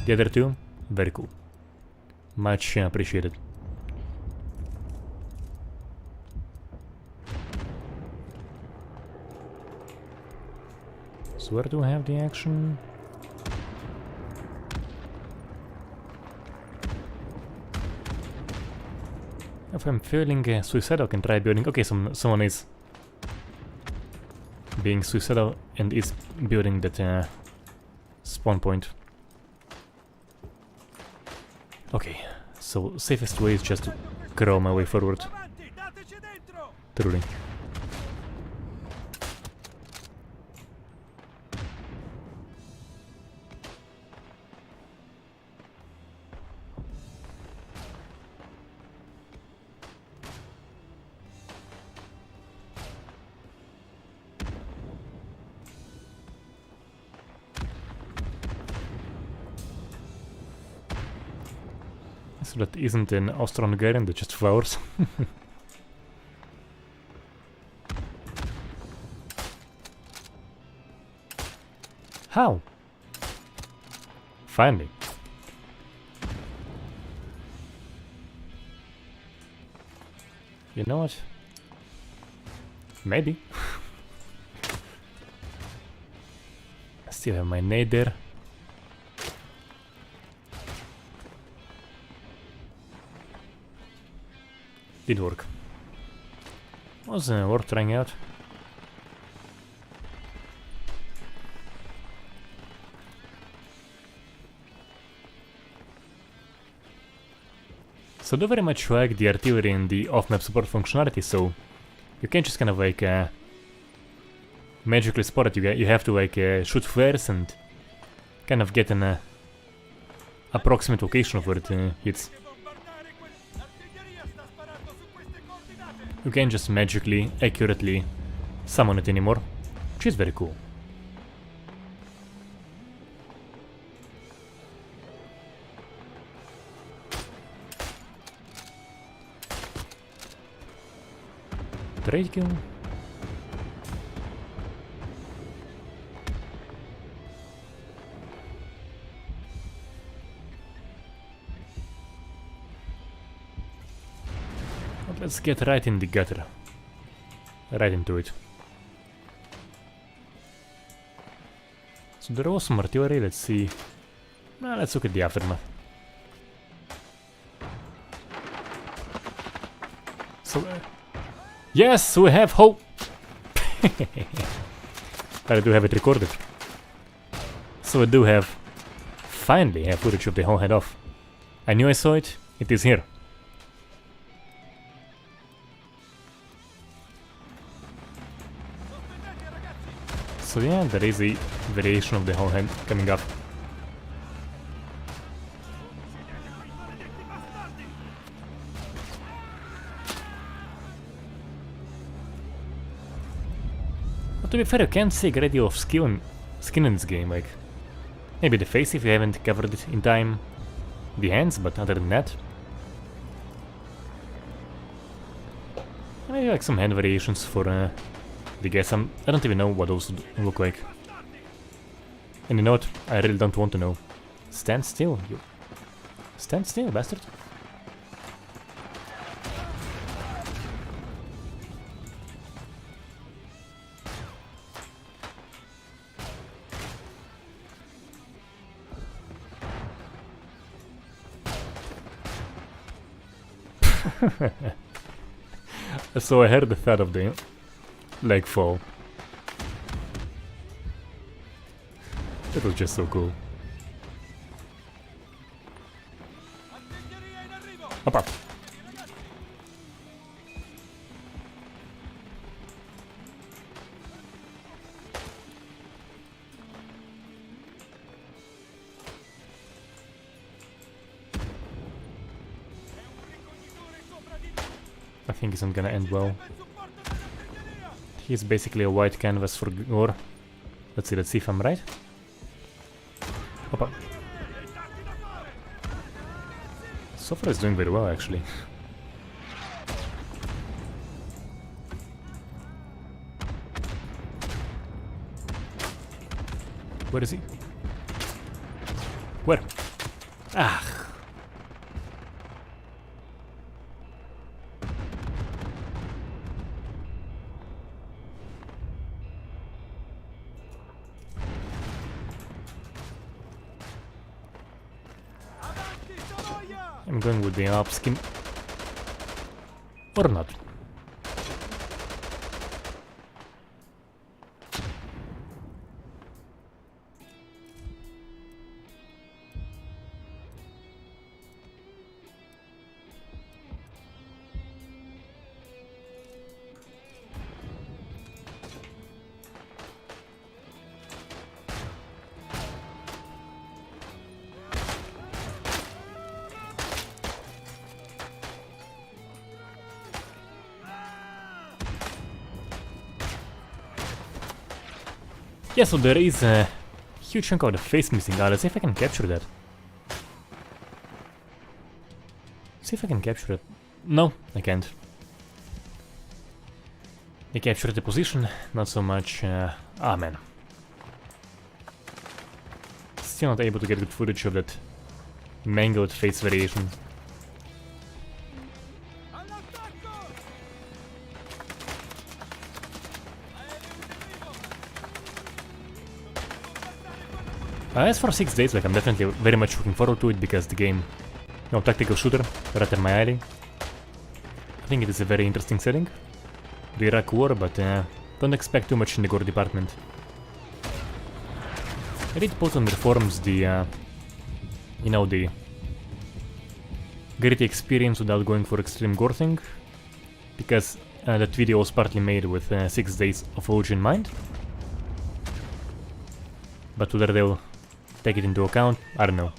the other two, very cool. Much appreciated. So where do I have the action? If I'm feeling suicidal, I can try building... Okay, someone is being suicidal and is building that spawn point. Okay, so safest way is just to crawl my way forward. Truly. So that isn't an Austro-Hungarian, that's just flowers. How? Finally. You know what? Maybe. I still have my nade there. Did work. Was worth trying out. So I do very much like the artillery and the off-map support functionality, so you can just kind of like magically spotted. You have to like shoot flares and kind of get an approximate location of where it hits. You can't just magically, accurately summon it anymore, which is very cool. Trade kill. But let's get right in the gutter. Right into it. So there was some artillery, let's see. Let's look at the aftermath. So, yes, we have hope! But I do have it recorded. So I do finally have footage of the whole head off. I knew I saw it, it is here. So yeah, there is a variation of the whole head coming up. But to be fair, you can't see a great deal of skin in this game, like... Maybe the face if you haven't covered it in time. The hands, but other than that... Maybe like some hand variations for the guys. I don't even know what those look like. And you know what? I really don't want to know. Stand still, you... Stand still, bastard. So I heard the thud of the leg fall. That was just so cool. Up, up. I think isn't gonna end well. He's basically a white canvas for Gore. Let's see if I'm right. Opa. So far it's doing very well actually. Where is he? Where? Ah. I'm going with the up skin. Or not. Yeah, so there is a huge chunk of the face missing. Let's see if I can capture that. See if I can capture it. No, I can't. I captured the position, not so much. Ah, man. Still not able to get good footage of that mangled face variation. As for 6 days, like I'm definitely very much looking forward to it because the game, you know, tactical shooter, right in my alley. I think it is a very interesting setting, the Iraq War, but don't expect too much in the Gore department. I did post on the forums the, you know, the gritty experience without going for extreme Gore thing, because that video was partly made with 6 days of OG in mind. But whether they'll take it into account, I don't know.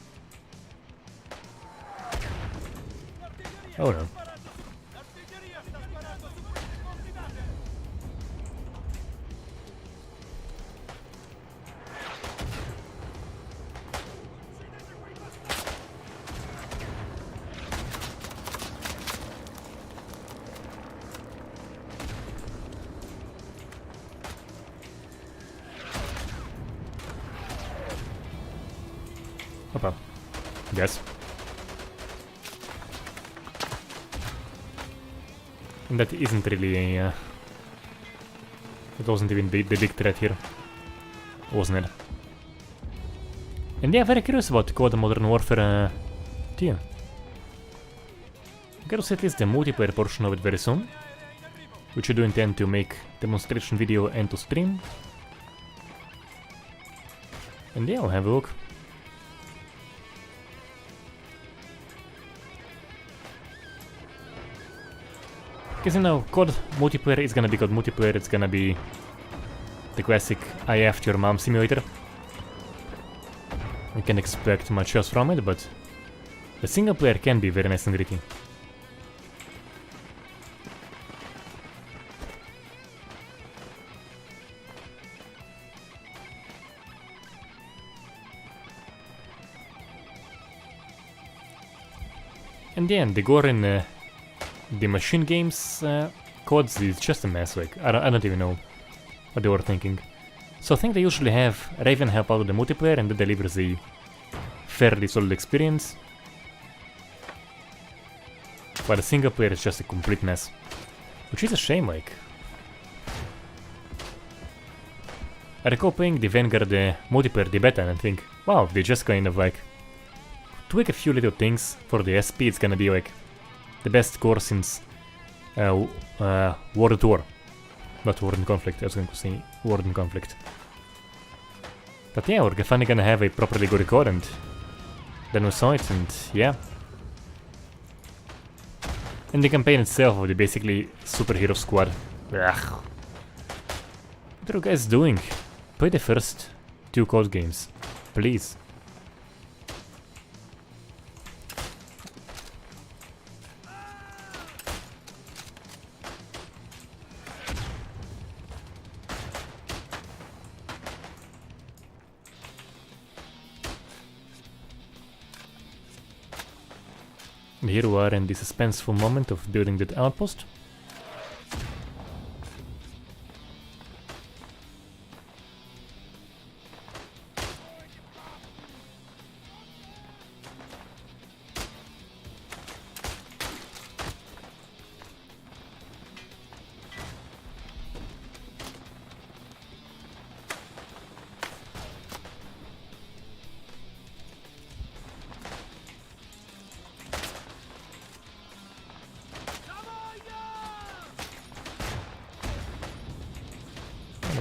Oh no. Opa. Yes. And that isn't really a... it wasn't even the big threat here. Wasn't it? And yeah, very curious about COD Modern Warfare 2. I'm gonna see at least the multiplayer portion of it very soon. Which I do intend to make demonstration video and to stream. And yeah, I'll have a look. Because you know, COD multiplayer is gonna be COD multiplayer, it's gonna be the classic I F your mom simulator. You can expect much else from it, but the single player can be very nice and gritty. And yeah, the Gore in the machine games CODs is just a mess. Like I don't even know what they were thinking. So I think they usually have Raven help out with the multiplayer and that delivers a fairly solid experience. But the single player is just a complete mess. Which is a shame, like. I recall playing the Vanguard multiplayer, the beta, and I think, wow, they just kind of like tweak a few little things for the SP, it's gonna be like the best core since World at War. Not War in Conflict, I was going to say War in Conflict. But yeah, we're finally gonna have a properly good record, and then we saw it, and yeah. And the campaign itself of the basically superhero squad. Ugh. What are you guys doing? Play the first 2 COD games, please. And here we are in the suspenseful moment of building that outpost.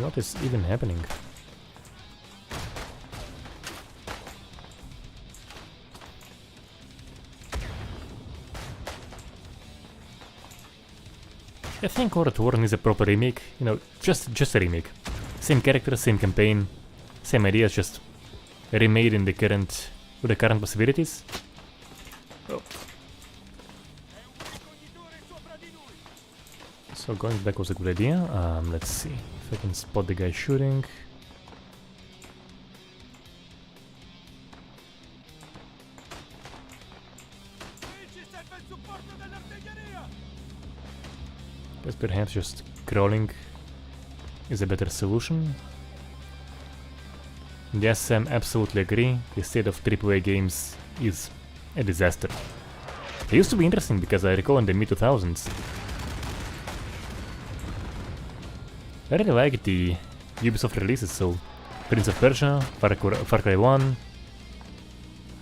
What is even happening? I think World at War is a proper remake, you know, just a remake. Same characters, same campaign, same ideas, just remade in the current, with the current possibilities. Oh. So going back was a good idea. Let's see if I can spot the guy shooting. Guess perhaps just crawling is a better solution. Yes, Sam, absolutely agree. The state of AAA games is a disaster. They used to be interesting because I recall in the mid-2000s I really like the Ubisoft releases, so Prince of Persia, Far Cry 1,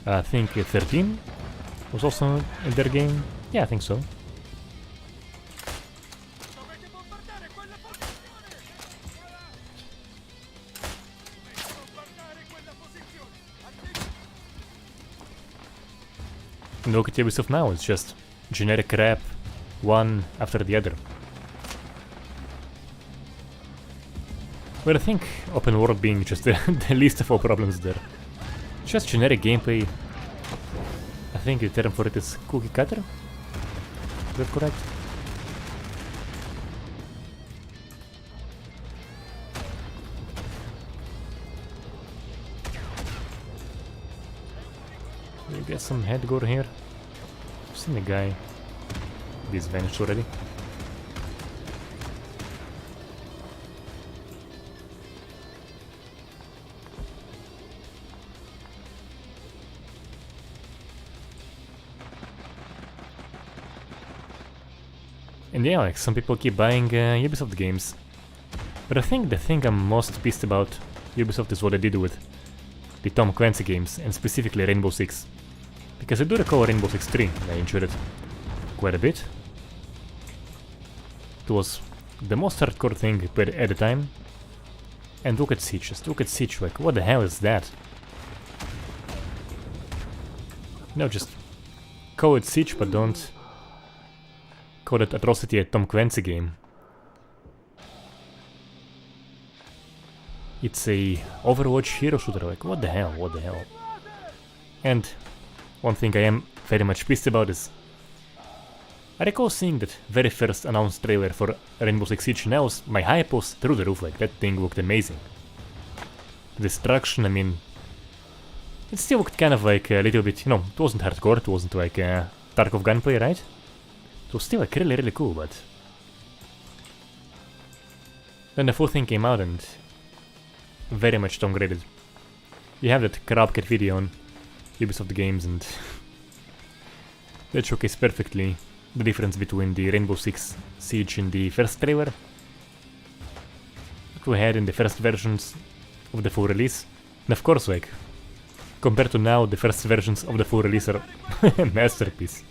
I think 13 was also in their game. Yeah, I think so. And look at Ubisoft now, it's just generic crap, one after the other. But I think open world being just the least of all problems there. Just generic gameplay. I think the term for it is cookie cutter. Is that correct? We get some head gore here. I've seen the guy. He's vanished already. And yeah, like, some people keep buying Ubisoft games. But I think the thing I'm most pissed about Ubisoft is what they did with the Tom Clancy games, and specifically Rainbow Six. Because I do recall Rainbow Six 3, and I enjoyed it quite a bit. It was the most hardcore thing I played at the time. And look at Siege, just look at Siege, like, what the hell is that? No, just call it Siege, but don't call it atrocity a Tom Clancy game. It's a Overwatch hero shooter, like, what the hell, what the hell? And one thing I am very much pissed about is I recall seeing that very first announced trailer for Rainbow Six Siege, and my hype was through the roof, like, that thing looked amazing. The destruction, I mean, it still looked kind of like a little bit, you know, it wasn't hardcore, it wasn't like Tarkov gunplay, right? It was still like really cool, but then the full thing came out and very much downgraded. You have that Crabcat video on Ubisoft games, and that showcased perfectly the difference between the Rainbow Six Siege in the first trailer that we had in the first versions of the full release. And of course, like, compared to now, the first versions of the full release are a masterpiece.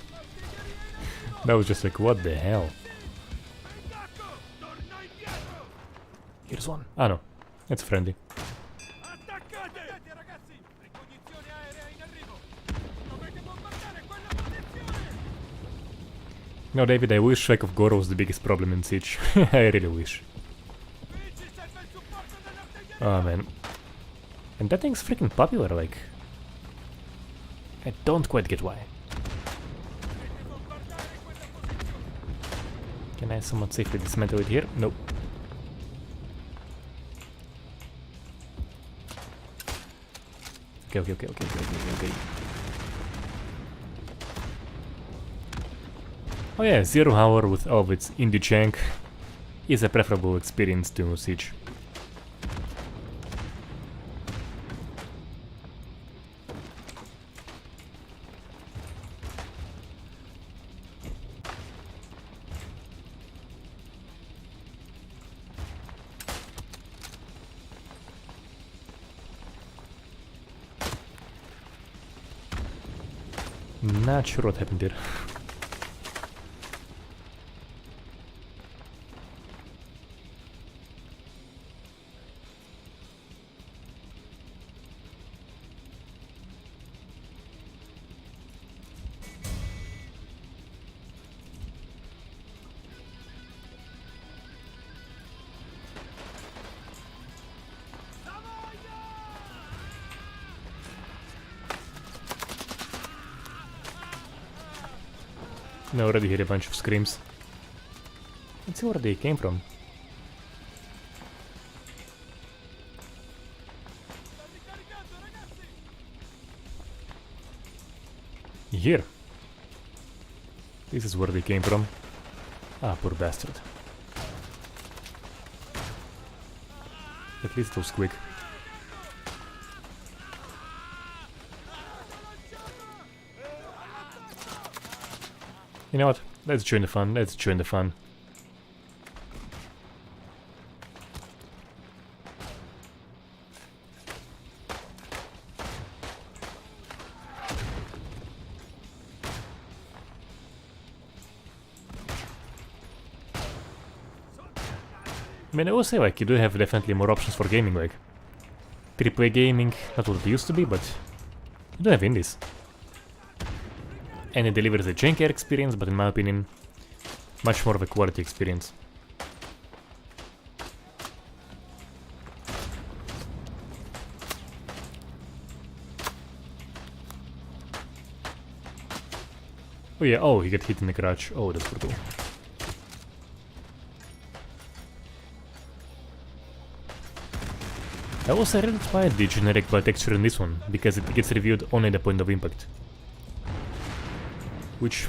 That was just like, what the hell? Here's one. Ah no, it's friendly. No, David, I wish lack of Gore was the biggest problem in Siege. I really wish. Oh man. And that thing's freaking popular, like, I don't quite get why. Can I somewhat safely dismantle it here? Nope. Okay. Oh yeah, Zero Hour with all of its indie jank is a preferable experience to Siege. Not sure what happened there. I already hear a bunch of screams. Let's see where they came from. Here. This is where they came from. Ah, poor bastard. At least it was quick. You know what? Let's join the fun. Let's join the fun. I mean, I will say, like, you do have definitely more options for gaming, like AAA gaming, not what it used to be, but you do have indies. And it delivers a jankier experience, but in my opinion, much more of a quality experience. Oh yeah, oh, he got hit in the crotch. Oh, that's brutal. I also really tried the generic blood texture in this one, because it gets reviewed only at the point of impact. Which,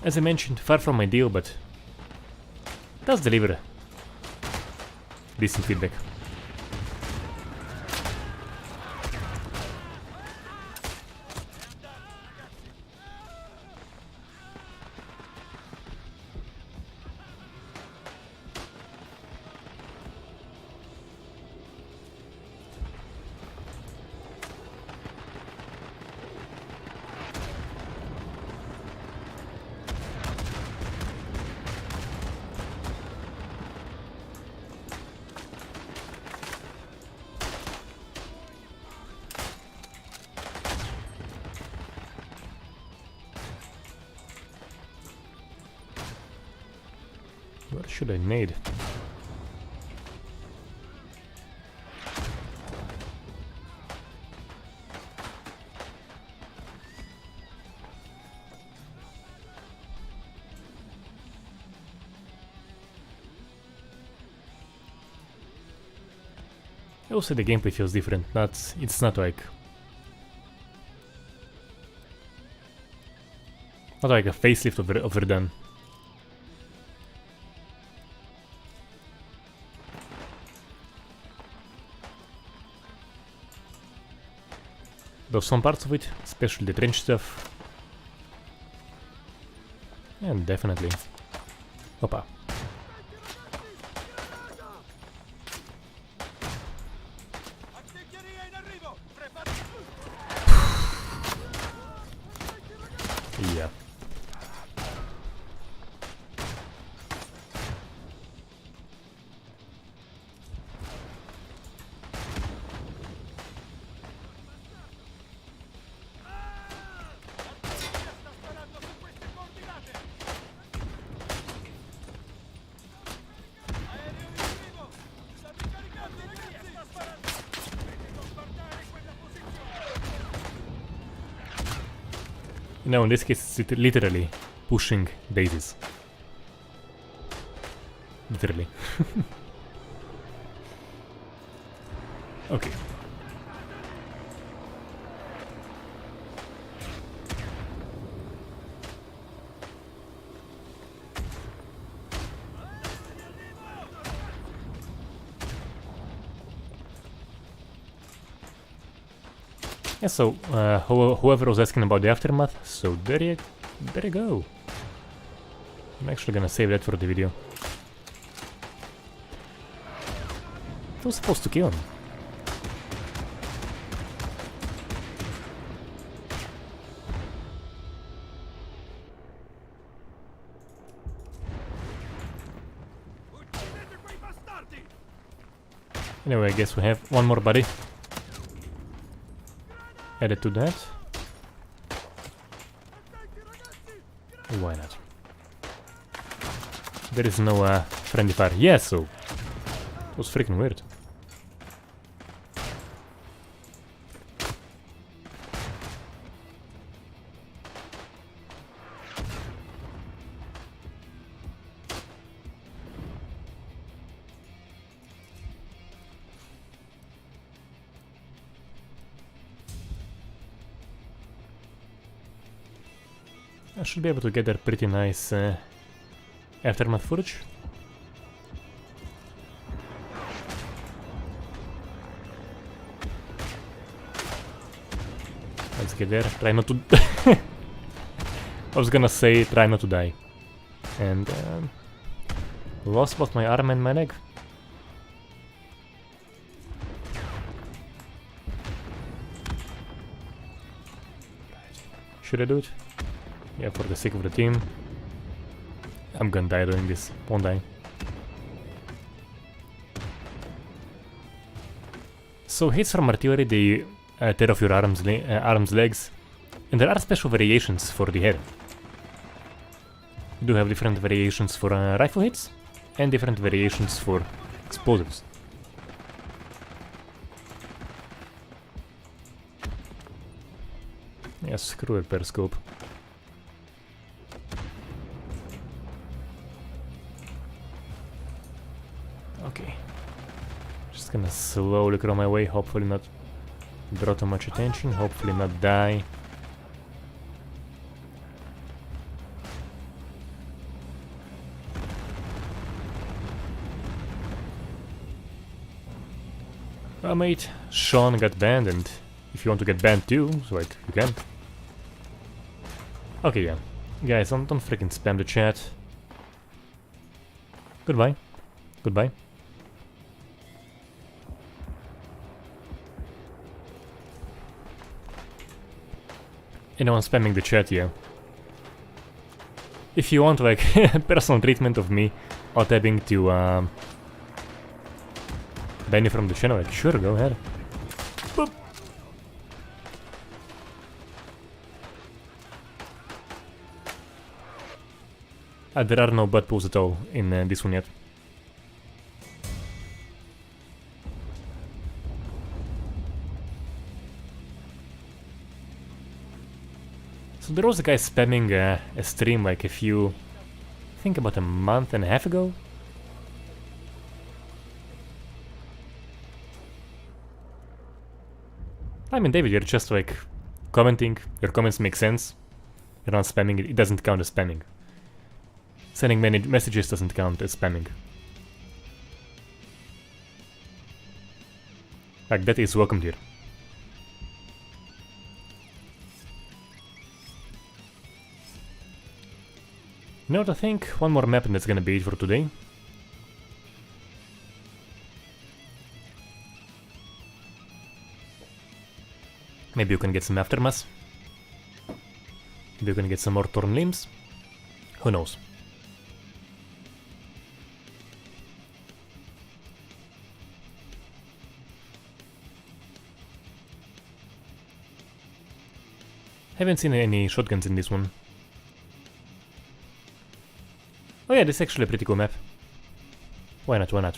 as I mentioned, far from ideal, but does deliver decent feedback. What should I need? I also the gameplay feels different. It's not like a facelift of Verdun. Though some parts of it, especially the trench stuff, and definitely. Opa. Yeah. No, in this case it's literally pushing daisies. Literally. Okay. Yeah, so whoever was asking about the aftermath, so there you go. I'm actually gonna save that for the video. I was supposed to kill him. Anyway, I guess we have one more body added to that. Why not? There is no friendly fire. Yeah, so it was freaking weird. I should be able to gather pretty nice aftermath footage. Let's get there. Try not to... I was gonna say try not to die. And lost both my arm and my leg. Should I do it? Yeah, for the sake of the team. I'm gonna die doing this, won't I? So hits from artillery, they tear off your arms, legs, and there are special variations for the head. You do have different variations for rifle hits, and different variations for explosives. Yeah, screw it, periscope. Okay. Just gonna slowly crawl my way, hopefully not draw too much attention, hopefully not die. Well, mate, Sean got banned, and if you want to get banned too, so like, you can. Okay, yeah. Guys, don't freaking spam the chat. Goodbye. Goodbye. Anyone spamming the chat, yeah. If you want, like, personal treatment of me, or tabbing to, ban you from the channel, like, sure, go ahead. Boop. There are no butt pulls at all in this one yet. So there was a guy spamming a stream like I think about a month and a half ago. I mean, David, you're just like commenting, your comments make sense. You're not spamming it doesn't count as spamming. Sending many messages doesn't count as spamming. Like, that is welcomed here. You know what, I think one more map and that's gonna be it for today. Maybe you can get some aftermath. Maybe you can get some more torn limbs. Who knows? Haven't seen any shotguns in this one. Oh yeah, this is actually a pretty cool map. Why not, why not?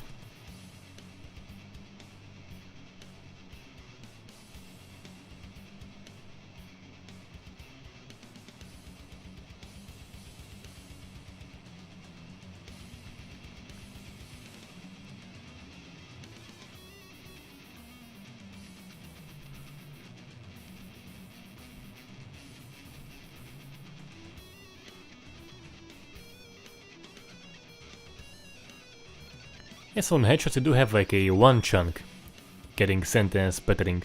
Yes, on headshots you do have like a one chunk getting sent and sputtering.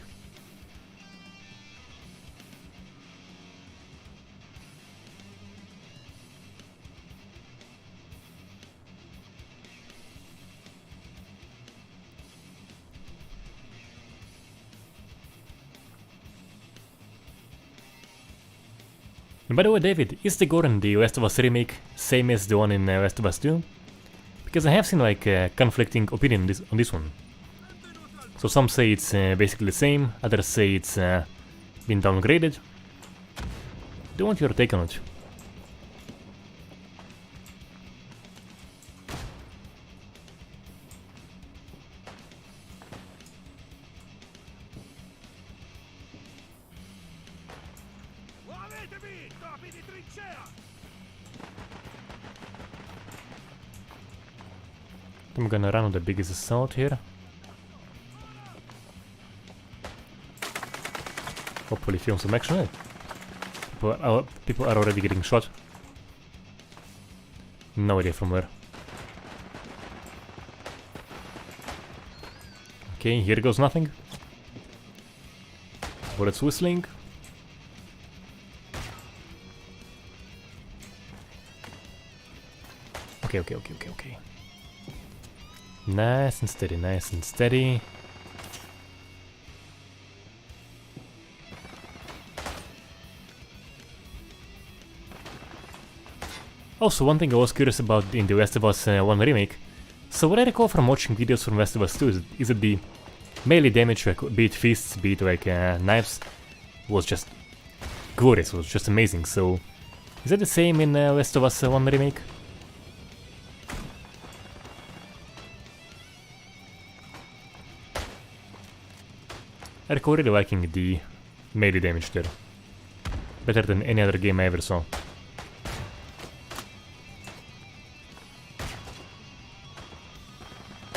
And by the way, David, is the Gore in the Last of Us remake same as the one in Last of Us 2? Because I have seen like conflicting opinion on this one. So some say it's basically the same, others say it's been downgraded. Do you want your take on it? I'm gonna run on the biggest assault here. Hopefully film some action. People are already getting shot. No idea from where. Okay, here goes nothing. Bullets whistling. Okay. Nice and steady, nice and steady. Also, one thing I was curious about in the Last of Us 1 remake. So what I recall from watching videos from Last of Us 2 is that the melee damage, like, be it fists, be it like knives, was just glorious, was just amazing. So is that the same in Last of Us 1 remake? I recall really liking the melee damage there. Better than any other game I ever saw.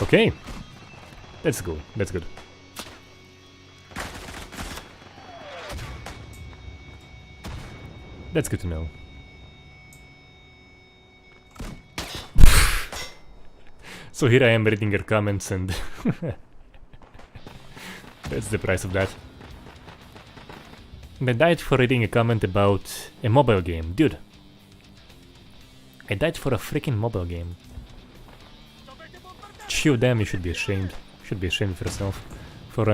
Okay. That's good. That's good. That's good to know. So here I am reading your comments and that's the price of that. I died for reading a comment about a mobile game. Dude. I died for a freaking mobile game. Chew them, you should be ashamed. You should be ashamed of yourself for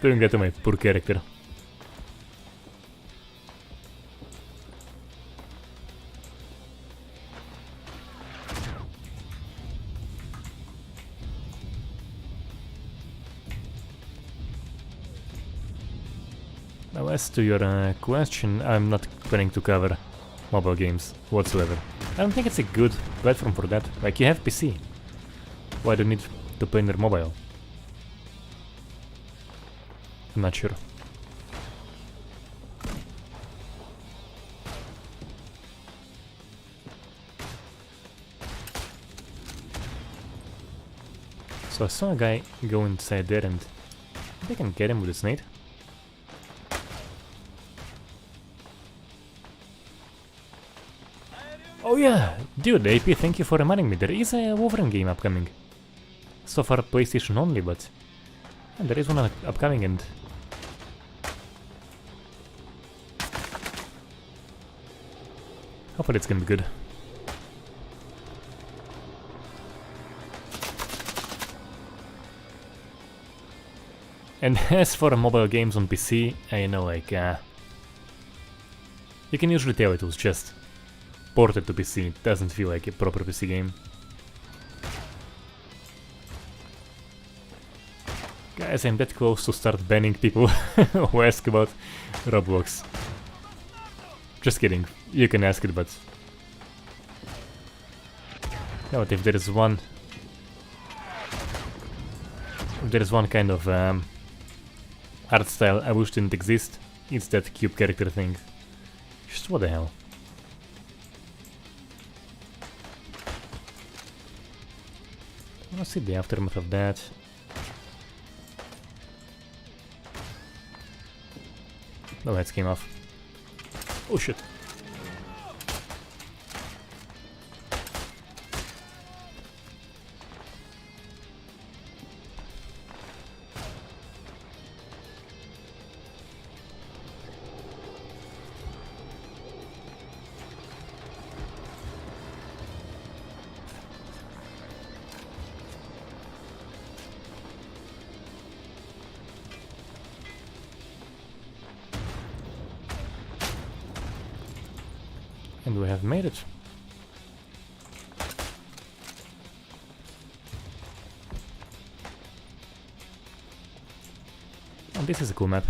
doing that to my poor character. Now as to your question, I'm not planning to cover mobile games whatsoever. I don't think it's a good platform for that. Like, you have PC. Why do you need to play on your mobile? I'm not sure. So I saw a guy go inside there and they can get him with a snake. Oh yeah, dude, AP, thank you for reminding me. There is a Wolverine game upcoming. So far PlayStation only, but there is one upcoming and hopefully it's gonna be good. And as for mobile games on PC, I know, like, you can usually tell it was just ported to PC. It doesn't feel like a proper PC game. Guys, I'm that close to start banning people who ask about Roblox. Just kidding, you can ask it, but... Yeah, but if there is one... If there is one kind of art style I wish didn't exist, it's that cube character thing. Just what the hell. Let's see the aftermath of that. The lights came off. Oh shit. And we have made it. And this is a cool map.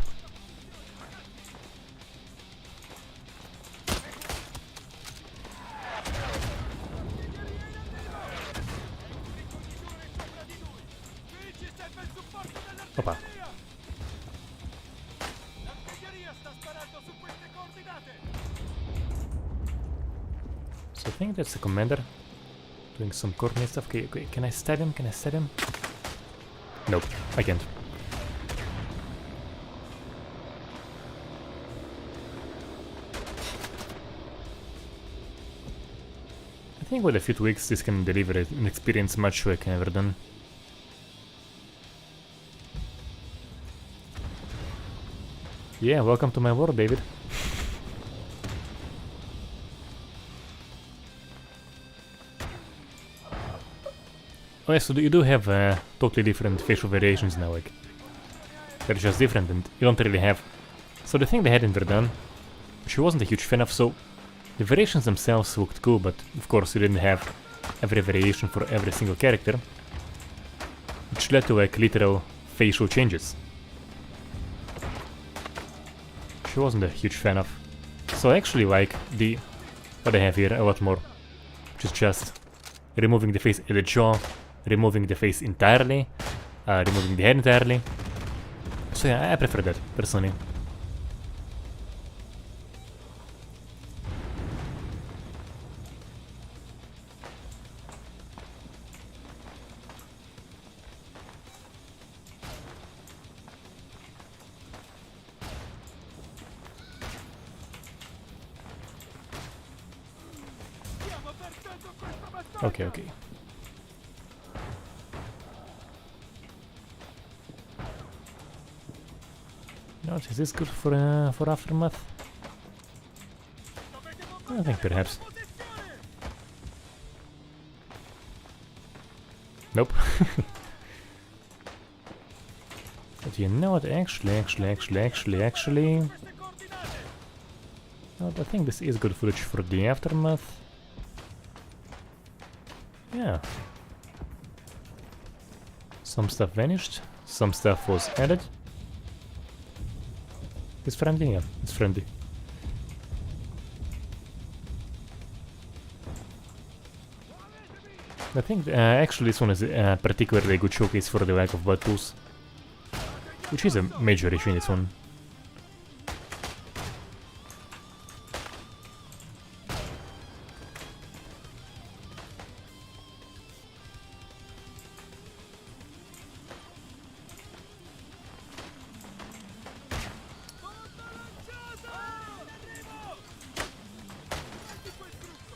Opa. So I think that's the commander doing some coordinate stuff. Okay, okay, can I stab him? Can I stab him? Nope, I can't. I think with a few tweaks this can deliver an experience much like Verdun. Yeah, welcome to my world, David. Oh yeah, so you do have totally different facial variations now, like, they're just different and you don't really have. So the thing they had in Verdun, which I wasn't a huge fan of, so the variations themselves looked cool, but of course you didn't have every variation for every single character, which led to like literal facial changes, which I wasn't a huge fan of. So I actually like what I have here a lot more, which is just removing the face and the jaw, removing the face entirely, removing the head entirely. So yeah, I prefer that, personally. Okay, okay. Now, is this good for Aftermath? I think perhaps. Nope. But you know what, actually... No, I think this is good footage for the Aftermath. Yeah. Some stuff vanished, some stuff was added. It's friendly, yeah, it's friendly. I think actually this one is a particularly good showcase for the lack of blood pools, which is a major issue in this one.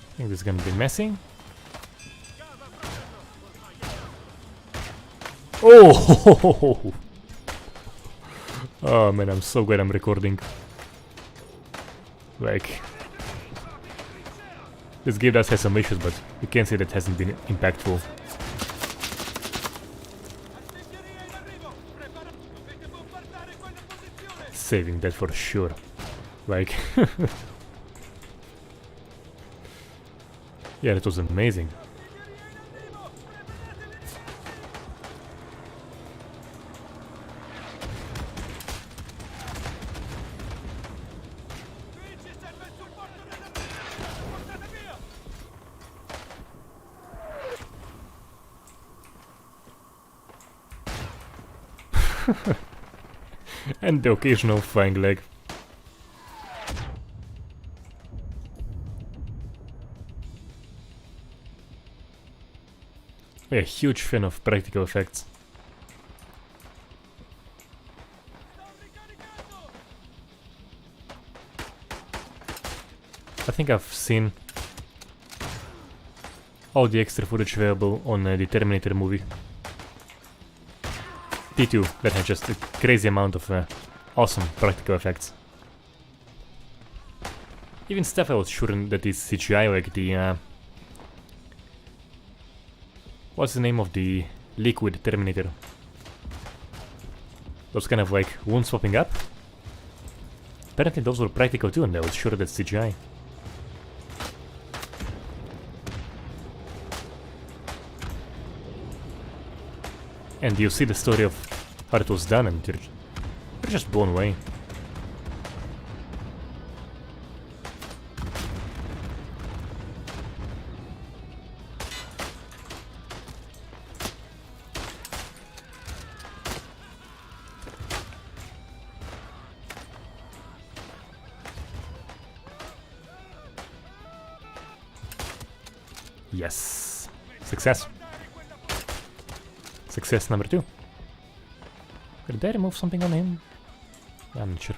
I think this is gonna be messy. Oh! Oh man, I'm so glad I'm recording. Like, this game does have some issues, but you can't say that hasn't been impactful. Saving that for sure. Like, yeah, that was amazing. And the occasional flying leg. I'm a huge fan of practical effects. I think I've seen all the extra footage available on the Terminator movie. T2 that had just a crazy amount of awesome practical effects. Even stuff I was sure that is CGI, like the what's the name of the liquid Terminator? Those kind of like wounds popping up? Apparently those were practical too, and I was sure that's CGI. And you see the story of how it was done, and you're just blown away. Yes! Success! Success number 2. Did I remove something on him? I'm not sure.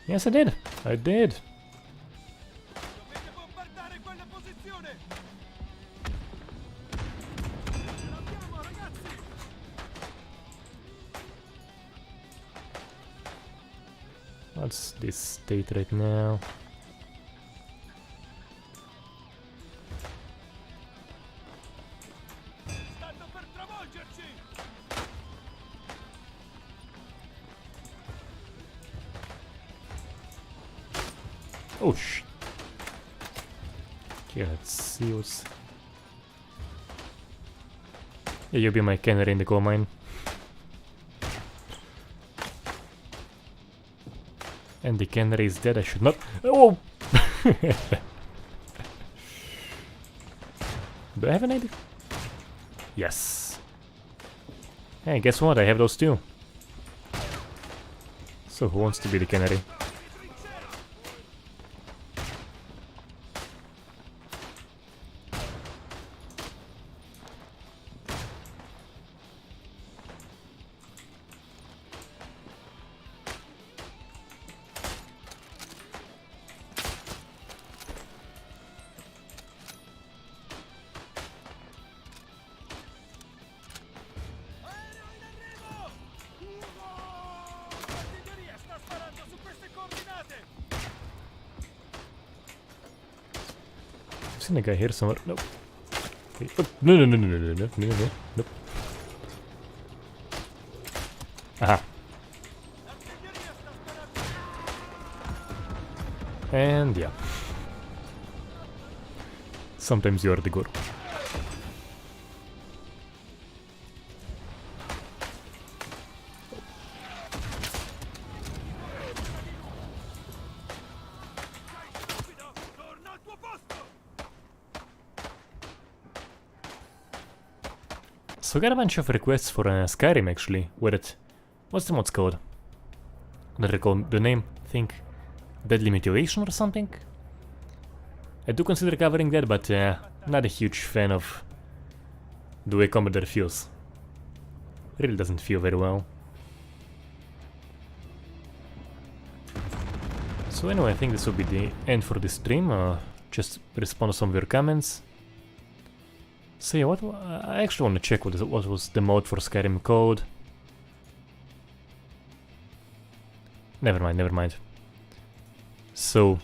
Yes, I did! I did! What's this state right now? Oh shit. Okay, let's see what's... Yeah, you'll be my canary in the coal mine. And the canary is dead, I should not... Oh! Do I have an idea? Yes. Hey, guess what? I have those too. So who wants to be the canary? seen a guy here somewhere. Nope. Okay. Oh, no. Nope. Aha. And yeah. Sometimes you are the Gore. So I got a bunch of requests for Skyrim actually, what's the mod's called? I don't recall the name, I think Deadly Mutilation or something? I do consider covering that, but not a huge fan of the way combat there feels. Really doesn't feel very well. So anyway, I think this will be the end for this stream. Just respond to some of your comments. So yeah, I actually want to check what was the mode for Skyrim called. Never mind. So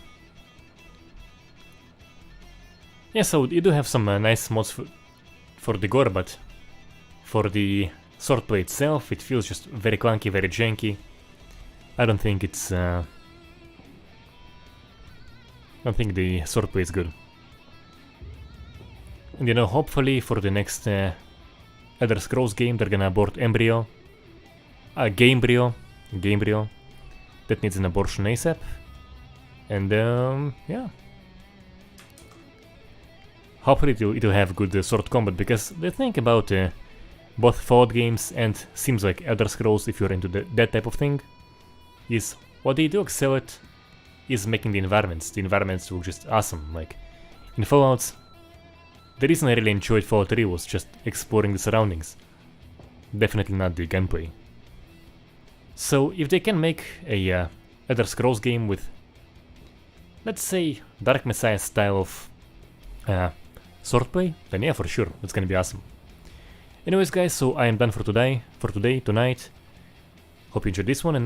yeah, so you do have some nice mods for the Gore, but for the swordplay itself, it feels just very clunky, very janky. I don't think it's I don't think the swordplay is good. And you know, hopefully for the next Elder Scrolls game, they're gonna abort Embryo. Gamebryo. That needs an abortion ASAP. And yeah. Hopefully it'll have good sword combat, because the thing about both Fallout games and seems like Elder Scrolls, if you're into that type of thing, is what they do excel at is making the environments. The environments look just awesome. Like in Fallout, the reason I really enjoyed Fallout 3 was just exploring the surroundings. Definitely not the gunplay. So if they can make a Elder Scrolls game with, let's say, Dark Messiah style of swordplay, then yeah, for sure, it's gonna be awesome. Anyways guys, so I am done for tonight. Hope you enjoyed this one, and